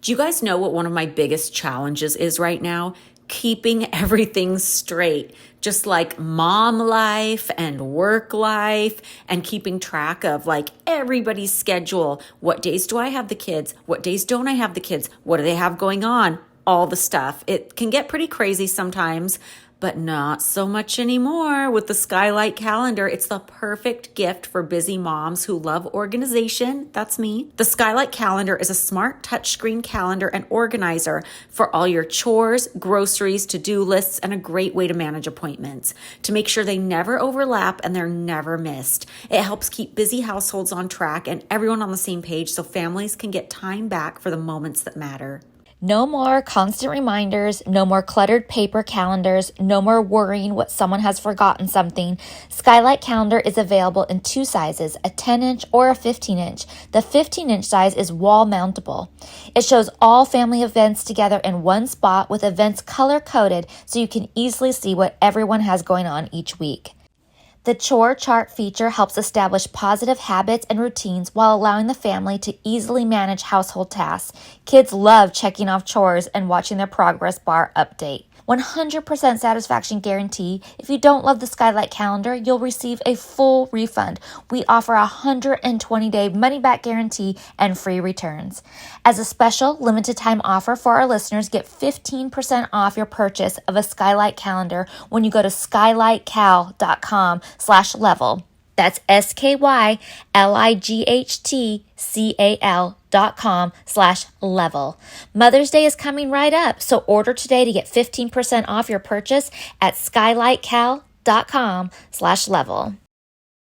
Do you guys know what one of my biggest challenges is right now? Keeping everything straight, just like mom life and work life and keeping track of like everybody's schedule. What days do I have the kids? What days don't I have the kids? What do they have going on? All the stuff. It can get pretty crazy sometimes, but not so much anymore with the Skylight calendar. It's the perfect gift for busy moms who love organization. That's me. The Skylight calendar is a smart touchscreen calendar and organizer for all your chores, groceries, to-do lists, and a great way to manage appointments to make sure they never overlap and they're never missed. It helps keep busy households on track and everyone on the same page so families can get time back for the moments that matter. No more constant reminders, no more cluttered paper calendars, no more worrying what someone has forgotten something. Skylight Calendar is available in 2 sizes, a 10-inch or a 15-inch. The 15-inch size is wall mountable. It shows all family events together in one spot with events color-coded so you can easily see what everyone has going on each week. The chore chart feature helps establish positive habits and routines while allowing the family to easily manage household tasks. Kids love checking off chores and watching their progress bar update. 100% satisfaction guarantee. If you don't love the Skylight calendar, you'll receive a full refund. We offer a 120-day money-back guarantee and free returns. As a special limited time offer for our listeners, get 15% off your purchase of a Skylight calendar when you go to skylightcal.com/level. That's skylighthtcal.com/level. Mother's Day is coming right up, so order today to get 15% off your purchase at skylightcal.com/level.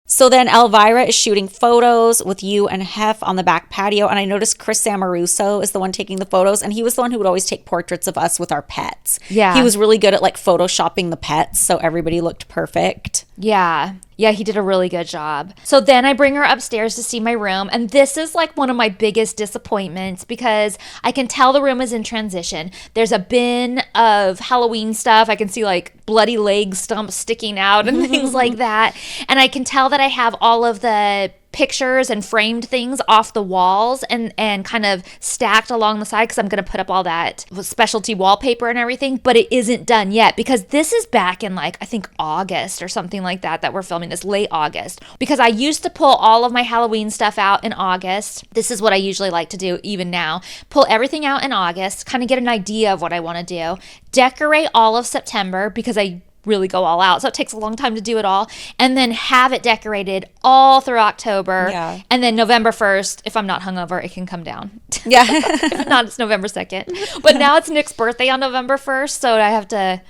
So then Elvira is shooting photos with you and Hef on the back patio. And I noticed Chris Samaruso is the one taking the photos. And he was the one who would always take portraits of us with our pets. Yeah. He was really good at like photoshopping the pets. So everybody looked perfect. Yeah. Yeah, he did a really good job. So then I bring her upstairs to see my room. And this is like one of my biggest disappointments because I can tell the room is in transition. There's a bin of Halloween stuff. I can see like bloody leg stumps sticking out and things like that. And I can tell that I have all of the pictures and framed things off the walls and kind of stacked along the side because I'm going to put up all that specialty wallpaper and everything, but it isn't done yet because this is back in like, I think August or something like that we're filming this, late August, because I used to pull all of my Halloween stuff out in August. This is what I usually like to do even now. Pull everything out in August, kind of get an idea of what I want to do, decorate all of September because I really go all out. So it takes a long time to do it all. And then have it decorated all through October. Yeah. And then November 1st, if I'm not hungover, it can come down. Yeah. If not, it's November 2nd. But now it's Nick's birthday on November 1st. So I have to,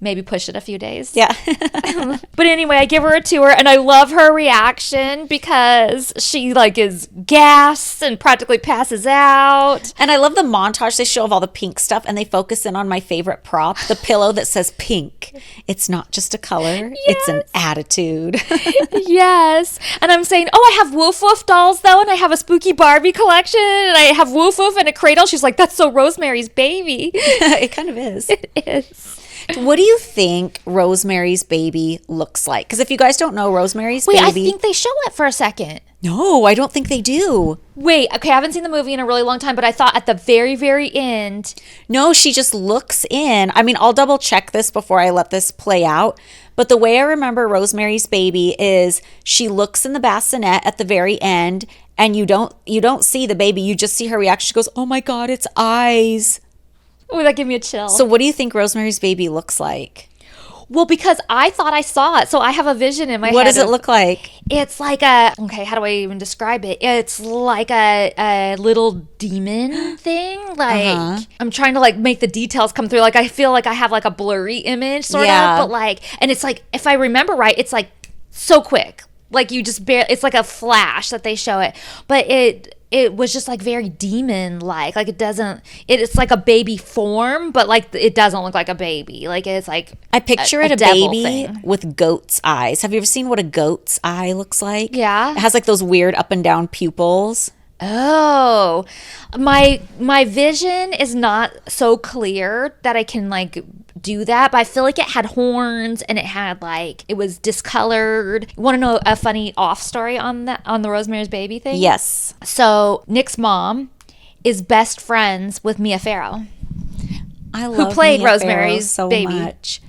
maybe push it a few days. Yeah. But anyway, I give her a tour and I love her reaction because she like is gassed and practically passes out. And I love the montage they show of all the pink stuff, and they focus in on my favorite prop, the pillow that says pink. It's not just a color, it's an attitude. Yes. And I'm saying, oh, I have Woof Woof dolls though, and I have a spooky Barbie collection, and I have Woof Woof in a cradle. She's like, that's so Rosemary's Baby. It kind of is. It is. What do you think Rosemary's Baby looks like? Because if you guys don't know Rosemary's Wait, Baby... I think they show it for a second. No, I don't think they do. Wait, okay, I haven't seen the movie in a really long time, but I thought at the very, very end... No, she just looks in. I mean, I'll double check this before I let this play out. But the way I remember Rosemary's Baby is she looks in the bassinet at the very end, and you don't see the baby. You just see her reaction. She goes, oh my God, it's eyes. Oh, that gave me a chill. So what do you think Rosemary's Baby looks like? Well, because I thought I saw it, so I have a vision in my head. What does it look like? It's like okay, how do I even describe it? It's like a little demon thing. Like, I'm trying to like make the details come through. Like, I feel like I have like a blurry image sort of, but like, and it's like, if I remember right, it's like so quick. Like you just it's like a flash that they show it. But it was just like very demon like it's like a baby form, but like it doesn't look like a baby. Like it's like I picture a it a devil baby thing. with goat's eyes. Have you ever seen what a goat's eye looks like? Yeah. It has like those weird up and down pupils. Oh, my vision is not so clear that I can like do that, but I feel like it had horns and it had like it was discolored. You want to know a funny off story on the Rosemary's Baby thing? Yes. So Nick's mom is best friends with Mia Farrow. I love who played Mia Rosemary's Farrow so Baby. much.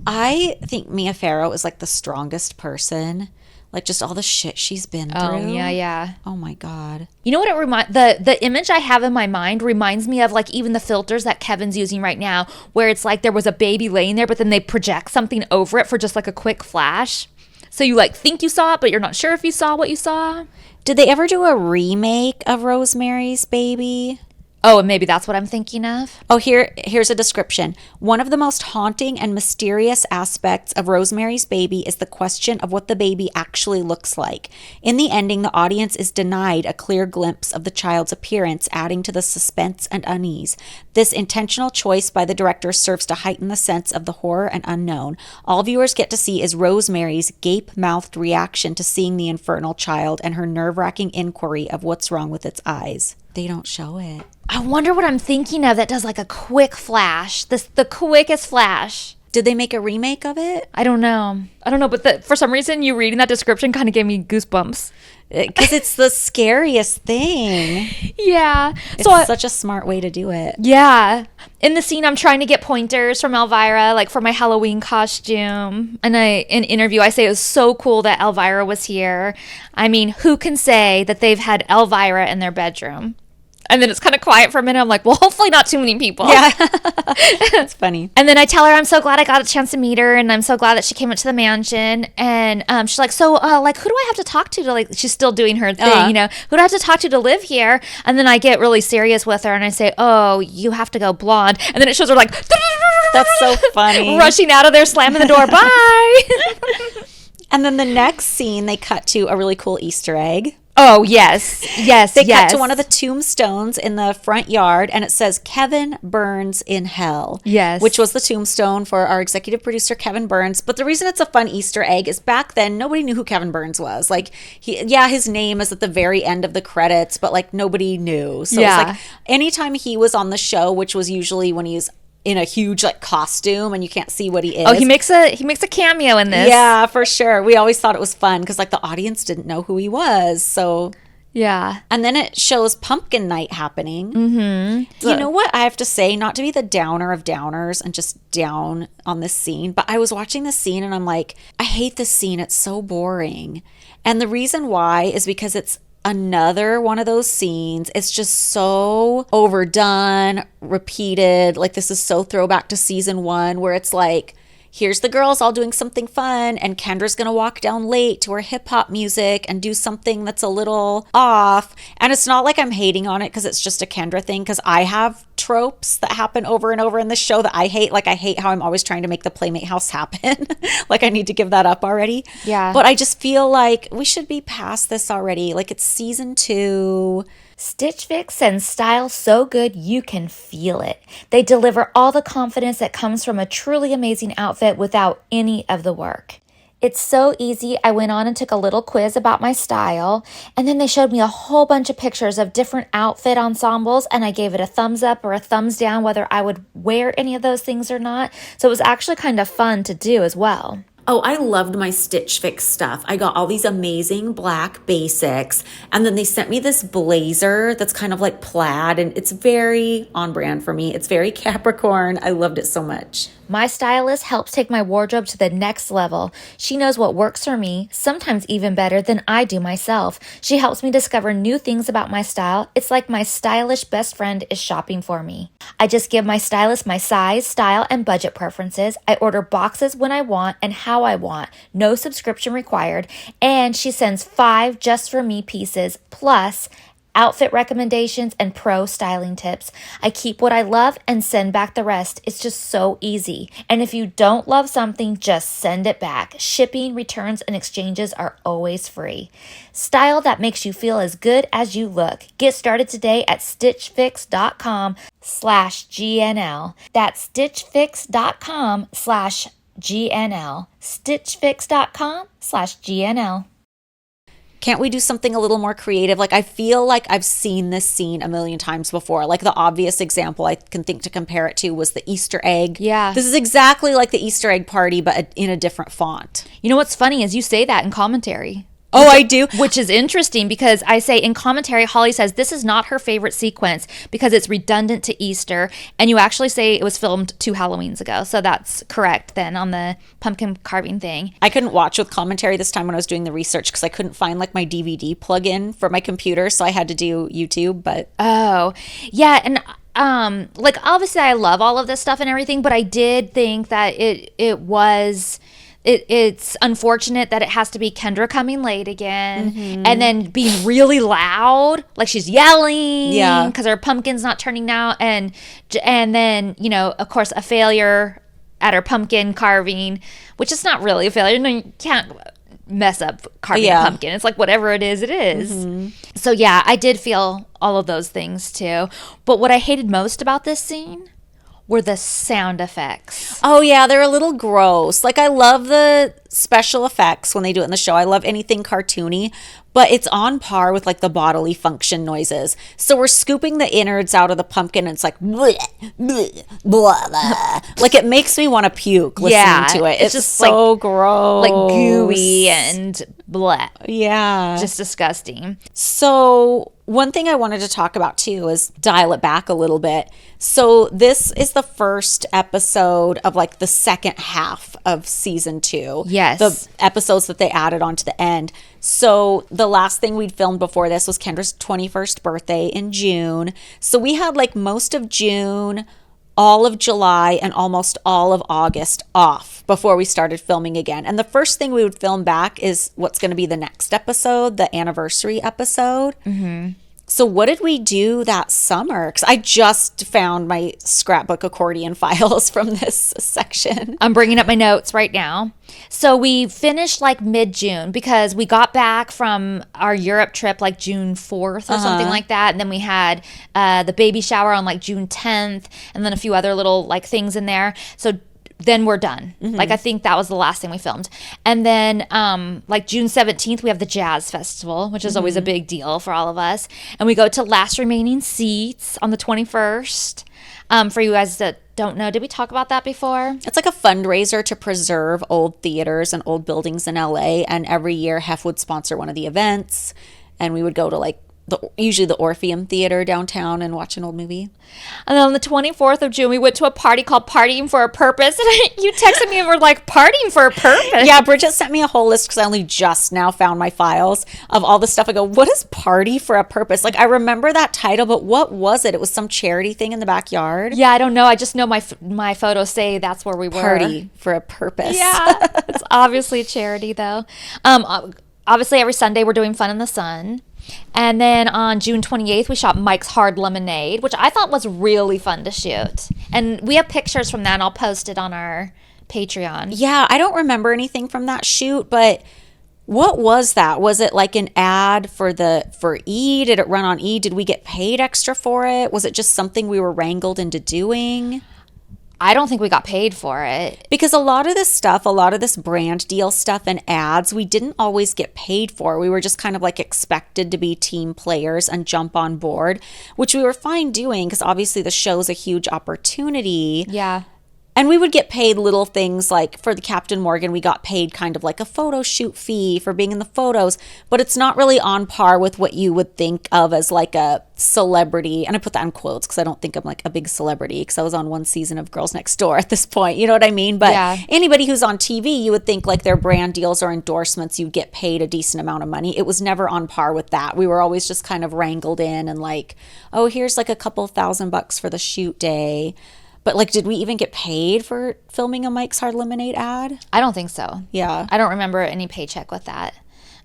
I think Mia Farrow is like the strongest person. Like just all the shit she's been through. Oh, yeah. Oh my God. You know what it the image I have in my mind reminds me of like even the filters that Kevin's using right now, where it's like there was a baby laying there, but then they project something over it for just like a quick flash. So you like think you saw it, but you're not sure if you saw what you saw. Did they ever do a remake of Rosemary's Baby? Oh, and maybe that's what I'm thinking of. Oh, here's a description. One of the most haunting and mysterious aspects of Rosemary's Baby is the question of what the baby actually looks like. In the ending, the audience is denied a clear glimpse of the child's appearance, adding to the suspense and unease. This intentional choice by the director serves to heighten the sense of the horror and unknown. All viewers get to see is Rosemary's gape-mouthed reaction to seeing the infernal child and her nerve-wracking inquiry of what's wrong with its eyes. They don't show it. I wonder what I'm thinking of that does like a quick flash. The quickest flash. Did they make a remake of it? I don't know, but for some reason you reading that description kind of gave me goosebumps. Because it's the scariest thing. Yeah. It's such a smart way to do it. Yeah. In the scene, I'm trying to get pointers from Elvira, like for my Halloween costume. And in interview, I say it was so cool that Elvira was here. I mean, who can say that they've had Elvira in their bedroom? And then it's kind of quiet for a minute. I'm like, well, hopefully not too many people. Yeah. That's funny. And then I tell her I'm so glad I got a chance to meet her, and I'm so glad that she came up to the mansion. And she's like, so like, who do I have to talk to like, she's still doing her thing, you know, who do I have to talk to live here? And then I get really serious with her and I say, oh, you have to go blonde. And then it shows her like, that's so funny. Rushing out of there, slamming the door. Bye. And then the next scene, they cut to a really cool Easter egg. Oh, yes. They cut to one of the tombstones in the front yard, and it says, Kevin Burns in Hell. Yes. Which was the tombstone for our executive producer, Kevin Burns. But the reason it's a fun Easter egg is back then, nobody knew who Kevin Burns was. Like, his name is at the very end of the credits, but, like, nobody knew. So it's like, anytime he was on the show, which was usually when he's in a huge like costume and you can't see what he is. Oh, he makes a cameo in this. Yeah, for sure. We always thought it was fun because like the audience didn't know who he was. So yeah. And then it shows pumpkin night happening. Mm-hmm. You know what I have to say, not to be the downer of downers and just down on this scene, but I was watching this scene and I'm like, I hate this scene. It's so boring. And the reason why is because it's another one of those scenes. It's just so overdone, repeated. Like this is so throwback to season 1 where it's like, here's the girls all doing something fun and Kendra's gonna walk down late to her hip hop music and do something that's a little off. And it's not like I'm hating on it because it's just a Kendra thing, because I have tropes that happen over and over in the show that I hate. Like, I hate how I'm always trying to make the Playmate house happen. Like, I need to give that up already. Yeah. But I just feel like we should be past this already. Like, it's season 2. Stitch Fix sends style so good you can feel it. They deliver all the confidence that comes from a truly amazing outfit without any of the work. It's so easy. I went on and took a little quiz about my style, and then they showed me a whole bunch of pictures of different outfit ensembles, and I gave it a thumbs up or a thumbs down whether I would wear any of those things or not. So it was actually kind of fun to do as well. Oh, I loved my Stitch Fix stuff. I got all these amazing black basics, and then they sent me this blazer that's kind of like plaid, and it's very on brand for me. It's very Capricorn. I loved it so much. My stylist helps take my wardrobe to the next level. She knows what works for me, sometimes even better than I do myself. She helps me discover new things about my style. It's like my stylish best friend is shopping for me. I just give my stylist my size, style, and budget preferences. I order boxes when I want and how I want. No subscription required. And she sends 5 just for me pieces plus outfit recommendations and pro styling tips. I keep what I love and send back the rest. It's just so easy. And if you don't love something, just send it back. Shipping, returns, and exchanges are always free. Style that makes you feel as good as you look. Get started today at stitchfix.com/GNL. That's stitchfix.com/GNL. stitchfix.com/GNL. Can't we do something a little more creative? Like, I feel like I've seen this scene a million times before. Like, the obvious example I can think to compare it to was the Easter egg. Yeah. This is exactly like the Easter egg party, but in a different font. You know what's funny is you say that in commentary. Oh, I do? Which is interesting because I say in commentary, Holly says this is not her favorite sequence because it's redundant to Easter. And you actually say it was filmed 2 Halloweens ago. So that's correct then on the pumpkin carving thing. I couldn't watch with commentary this time when I was doing the research because I couldn't find like my DVD plug-in for my computer. So I had to do YouTube, but... Oh, yeah. And like obviously I love all of this stuff and everything, but I did think that it's unfortunate that it has to be Kendra coming late again and then being really loud, like she's yelling because her pumpkin's not turning out, and then, you know, of course, a failure at her pumpkin carving, which is not really a failure. No, you can't mess up carving a pumpkin. It's like whatever it is, it is. So yeah, I did feel all of those things too. But what I hated most about this scene were the sound effects. Oh, yeah, they're a little gross. Like, I love the special effects when they do it in the show. I love anything cartoony, but it's on par with, like, the bodily function noises. So we're scooping the innards out of the pumpkin, and it's like, bleh, bleh, blah, blah. Like, it makes me want to puke listening to it. It's just so like, gross. Like, gooey and bleh. Yeah. Just disgusting. So one thing I wanted to talk about too is dial it back a little bit. So this is the first episode of like the second half of season 2. Yes. The episodes that they added on to the end. So the last thing we'd filmed before this was Kendra's 21st birthday in June. So we had like most of June, all of July, and almost all of August off before we started filming again. And the first thing we would film back is what's going to be the next episode, the anniversary episode. So what did we do that summer? Because I just found my scrapbook accordion files from this section. I'm bringing up my notes right now. So we finished like mid-June because we got back from our Europe trip like June 4th or something like that. And then we had the baby shower on like June 10th and then a few other little like things in there. So then we're done. Like, I think that was the last thing we filmed. And then like June 17th, we have the Jazz Festival, which is always a big deal for all of us. And we go to Last Remaining Seats on the 21st. For you guys that don't know, did we talk about that before? It's like a fundraiser to preserve old theaters and old buildings in LA. And every year, Hef would sponsor one of the events. And we would go to like usually the Orpheum Theater downtown and watch an old movie. And then on the 24th of June, we went to a party called Partying for a Purpose. And you texted me and were like, partying for a purpose? Yeah, Bridget sent me a whole list because I only just now found my files of all the stuff. I go, what is Party for a Purpose? Like, I remember that title, but what was it? It was some charity thing in the backyard. Yeah, I don't know. I just know my photos say that's where we were. Party for a Purpose. Yeah, it's obviously a charity, though. Obviously, every Sunday we're doing Fun in the Sun. And then on June 28th, we shot Mike's Hard Lemonade, which I thought was really fun to shoot. And we have pictures from that, and I'll post it on our Patreon. Yeah, I don't remember anything from that shoot, but what was that? Was it like an ad for E? Did it run on E? Did we get paid extra for it? Was it just something we were wrangled into doing? I don't think we got paid for it. Because a lot of this stuff, a lot of this brand deal stuff and ads, we didn't always get paid for. We were just kind of like expected to be team players and jump on board, which we were fine doing because obviously the show's a huge opportunity. Yeah. And we would get paid little things like for the Captain Morgan, we got paid kind of like a photo shoot fee for being in the photos, but it's not really on par with what you would think of as like a celebrity. And I put that in quotes because I don't think I'm like a big celebrity because I was on one season of Girls Next Door at this point. You know what I mean? But anybody who's on TV, you would think like their brand deals or endorsements, you get paid a decent amount of money. It was never on par with that. We were always just kind of wrangled in and like, oh, here's like a couple $1,000 for the shoot day. But, like, did we even get paid for filming a Mike's Hard Lemonade ad? I don't think so. Yeah. I don't remember any paycheck with that.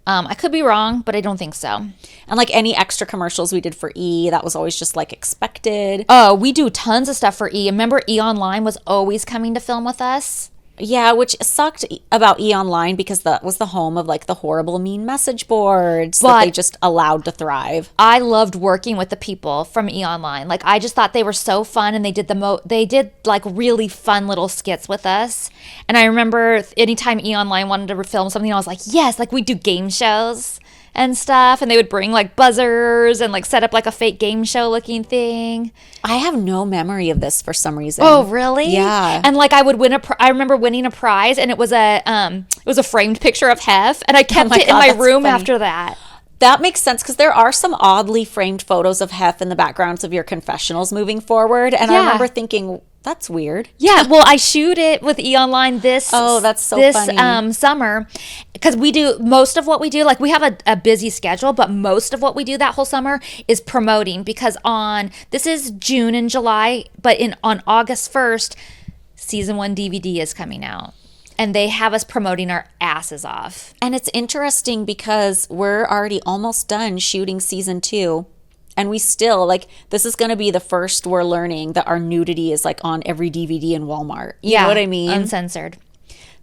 I could be wrong, but I don't think so. And, like, any extra commercials we did for E, that was always just, like, expected. Oh, we do tons of stuff for E. Remember E! Online was always coming to film with us? Yeah, which sucked about E! Online because that was the home of, like, the horrible mean message boards that they just allowed to thrive. I loved working with the people from E! Online. Like, I just thought they were so fun, and they did like really fun little skits with us. And I remember anytime E! Online wanted to film something, I was like, yes, like we do game shows and stuff, and they would bring like buzzers and like set up like a fake game show looking thing. I have no memory of this for some reason. Oh, really? Yeah. And like I would win I remember winning a prize, and it was a framed picture of Hef, and I kept it in my room after that. That makes sense because there are some oddly framed photos of Hef in the backgrounds of your confessionals moving forward. And I remember thinking, that's weird. Yeah, well, I shoot it with E! Online this funny. Summer because we do most of what we do. Like we have a busy schedule, but most of what we do that whole summer is promoting because this is June and July, but on August 1st, season 1 DVD is coming out. And they have us promoting our asses off. And it's interesting because we're already almost done shooting season 2. And we still, like, this is going to be the first we're learning that our nudity is, like, on every DVD in Walmart. You know what I mean? Uncensored.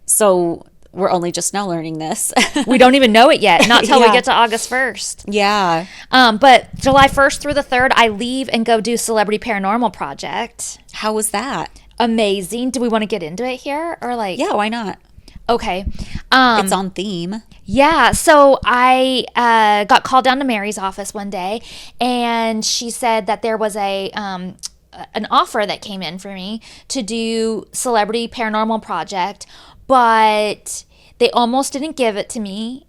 So we're only just now learning this. We don't even know it yet. Not till we get to August 1st. Yeah. But July 1st through the 3rd, I leave and go do Celebrity Paranormal Project. How was that? Amazing. Do we want to get into it here or like? Yeah, why not? Okay. It's on theme. Yeah. So I got called down to Mary's office one day, and she said that there was an offer that came in for me to do Celebrity Paranormal Project, but they almost didn't give it to me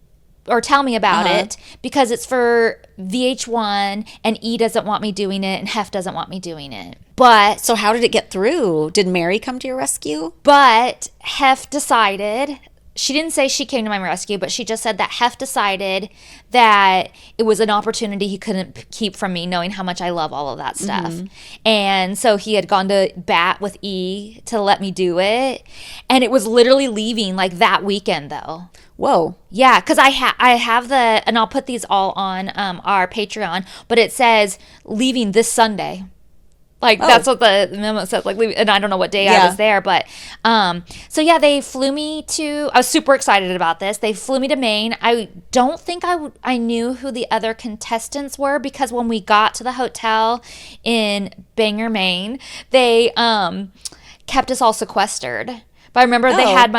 or tell me about it because it's for VH1 and E doesn't want me doing it and Hef doesn't want me doing it. But so how did it get through? Did Mary come to your rescue? But Hef decided, she didn't say she came to my rescue, but she just said that Hef decided that it was an opportunity he couldn't keep from me, knowing how much I love all of that stuff. Mm-hmm. And so he had gone to bat with E to let me do it. And it was literally leaving like that weekend though. Whoa. Yeah, because I have and I'll put these all on our Patreon, but it says leaving this Sunday. Like, that's what the memo says. Like, and I don't know what day I was there, but so yeah, they flew me to. I was super excited about this. They flew me to Maine. I don't think I knew who the other contestants were because when we got to the hotel in Bangor, Maine, they kept us all sequestered. But I remember they had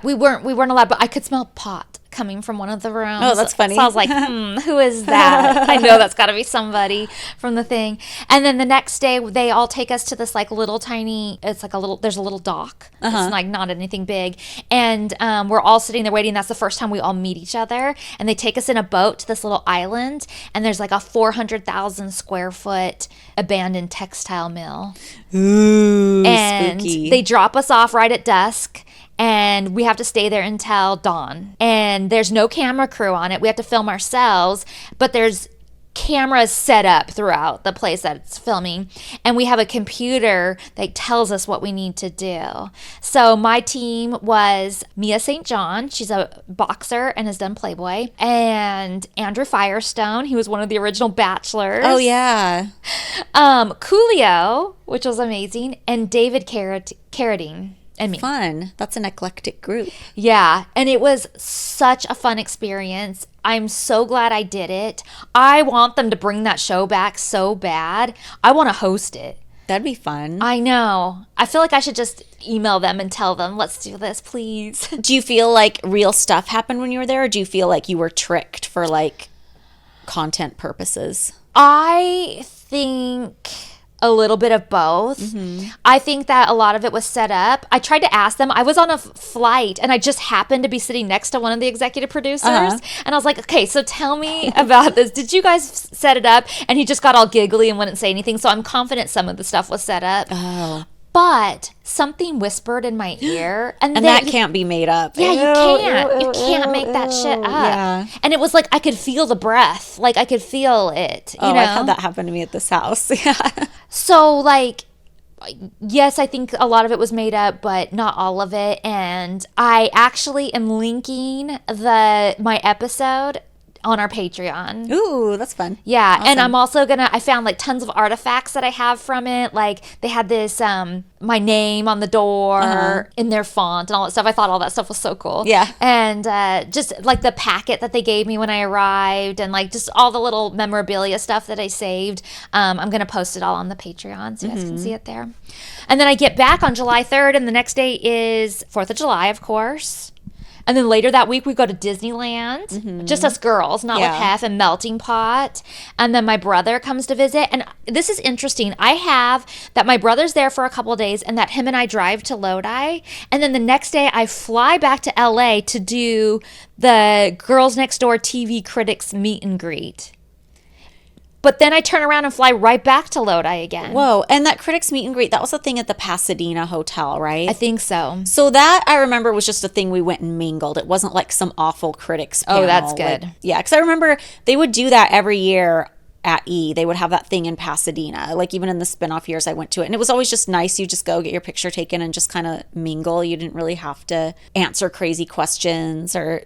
we weren't allowed, but I could smell pot coming from one of the rooms. Oh, that's funny. So I was like, who is that? I know that's got to be somebody from the thing. And then the next day, they all take us to this like little tiny, there's a little dock. It's like not anything big. And we're all sitting there waiting. That's the first time we all meet each other. And they take us in a boat to this little island. And there's like a 400,000 square foot abandoned textile mill. Ooh, and spooky. They drop us off right at dusk. And we have to stay there until dawn. And there's no camera crew on it. We have to film ourselves. But there's cameras set up throughout the place that it's filming, and we have a computer that tells us what we need to do. So my team was Mia St. John. She's a boxer and has done Playboy. And Andrew Firestone. He was one of the original Bachelors. Oh, yeah. Coolio, which was amazing, and David Carradine. And me. Fun. That's an eclectic group. Yeah, and it was such a fun experience. I'm so glad I did it. I want them to bring that show back so bad. I want to host it. That'd be fun. I know. I feel like I should just email them and tell them, let's do this, please. Do you feel like real stuff happened when you were there, or do you feel like you were tricked for like content purposes? I think a little bit of both. Mm-hmm. I think that a lot of it was set up. I tried to ask them. I was on a flight and I just happened to be sitting next to one of the executive producers. And I was like, okay, so tell me about this. Did you guys set it up? And he just got all giggly and wouldn't say anything. So I'm confident some of the stuff was set up. Oh. But something whispered in my ear. And that can't be made up. Yeah, you can't. You can't make that shit up. Yeah. And it was like I could feel the breath. Like I could feel it. You know? I've had that happen to me at this house. Yeah. So like, yes, I think a lot of it was made up, but not all of it. And I actually am linking my episode on our Patreon. Ooh, that's fun. Yeah. Awesome. And I'm also I found like tons of artifacts that I have from it. Like they had this, my name on the door in their font and all that stuff. I thought all that stuff was so cool. Yeah. And just like the packet that they gave me when I arrived and like just all the little memorabilia stuff that I saved. I'm going to post it all on the Patreon so you guys can see it there. And then I get back on July 3rd and the next day is 4th of July, of course. And then later that week, we go to Disneyland, just us girls, not with Hef and Melting Pot. And then my brother comes to visit. And this is interesting. I have that my brother's there for a couple of days and that him and I drive to Lodi. And then the next day, I fly back to LA to do the Girls Next Door TV Critics meet and greet. But then I turn around and fly right back to Lodi again. Whoa. And that critics meet and greet, that was a thing at the Pasadena Hotel, right? I think so. So that, I remember, was just a thing we went and mingled. It wasn't like some awful critics panel. Oh, that's good. Like, yeah, because I remember they would do that every year at E. They would have that thing in Pasadena. Like even in the spinoff years I went to it. And it was always just nice. You just go get your picture taken and just kind of mingle. You didn't really have to answer crazy questions or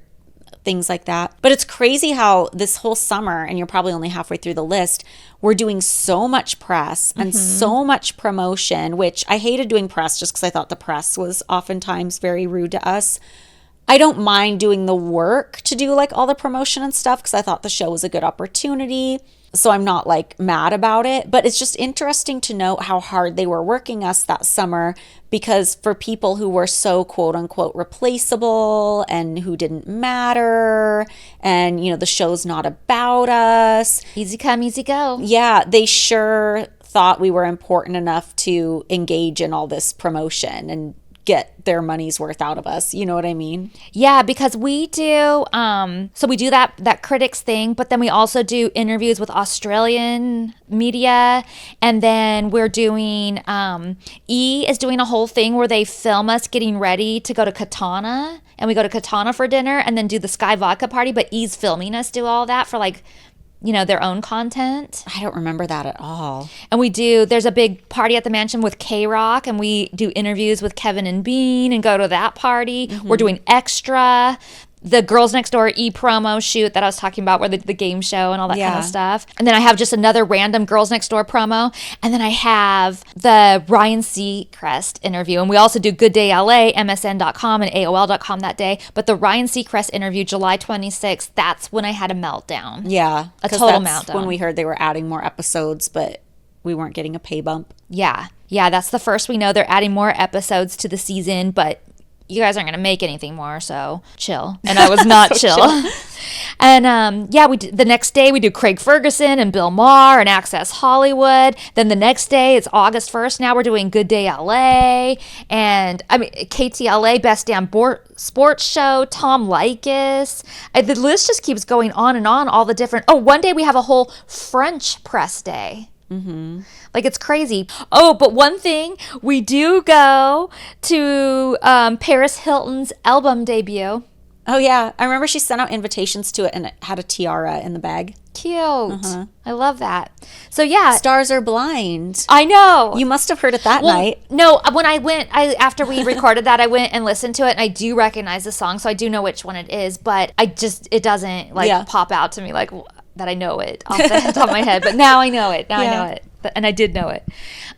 things like that. But it's crazy how this whole summer, and you're probably only halfway through the list, we're doing so much press and so much promotion, which I hated doing press just because I thought the press was oftentimes very rude to us. I don't mind doing the work to do like all the promotion and stuff because I thought the show was a good opportunity. So I'm not like mad about it, but it's just interesting to note how hard they were working us that summer, because for people who were so quote unquote replaceable and who didn't matter and, you know, the show's not about us. Easy come, easy go. Yeah, they sure thought we were important enough to engage in all this promotion and get their money's worth out of us. You know what I mean? Yeah, because we do, so we do that critics thing, but then we also do interviews with Australian media. And then we're doing, E is doing a whole thing where they film us getting ready to go to Katana. And we go to Katana for dinner and then do the Sky Vodka party. But E's filming us do all that for like, you know, their own content. I don't remember that at all. And there's a big party at the mansion with K-Rock, and we do interviews with Kevin and Bean and go to that party. We're doing Extra, the Girls Next Door e-promo shoot that I was talking about, where the game show and all that kind of stuff. And then I have just another random Girls Next Door promo. And then I have the Ryan Seacrest interview. And we also do Good Day LA, MSN.com and AOL.com that day. But the Ryan Seacrest interview, July 26th, that's when I had a meltdown. Yeah. A total meltdown. When we heard they were adding more episodes, but we weren't getting a pay bump. Yeah. Yeah, that's the first we know. They're adding more episodes to the season, but you guys aren't going to make anything more, so chill. And I was not so chill. And the next day we do Craig Ferguson and Bill Maher and Access Hollywood. Then the next day, it's August 1st. Now we're doing Good Day LA and KTLA Best Damn Sports Show, Tom Likas. The list just keeps going on and on, all the different. Oh, one day we have a whole French press day. Like, it's crazy. Oh, but one thing, we do go to Paris Hilton's album debut. Oh, yeah. I remember she sent out invitations to it and it had a tiara in the bag. Cute. I love that. So yeah, Stars Are Blind. I know. You must have heard it that Well, night. no, when after we recorded that, I went and listened to it, and I do recognize the song, so I do know which one it is, but it doesn't pop out to me like that I know it off the top of my head. But now I know it. I know it. And I did know it.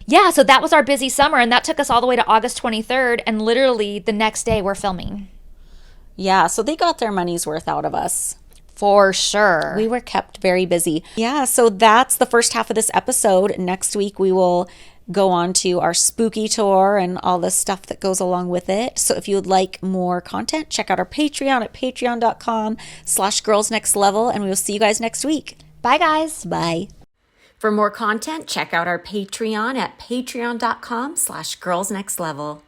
Yeah, so that was our busy summer, and that took us all the way to August 23rd, and literally the next day we're filming. Yeah, so they got their money's worth out of us. For sure. We were kept very busy. Yeah, so that's the first half of this episode. Next week, we will go on to our spooky tour and all the stuff that goes along with it. So if you would like more content, check out our Patreon at patreon.com/girlsnextlevel, and we will see you guys next week. Bye, guys. Bye. For more content, check out our Patreon at patreon.com/girlsnextlevel.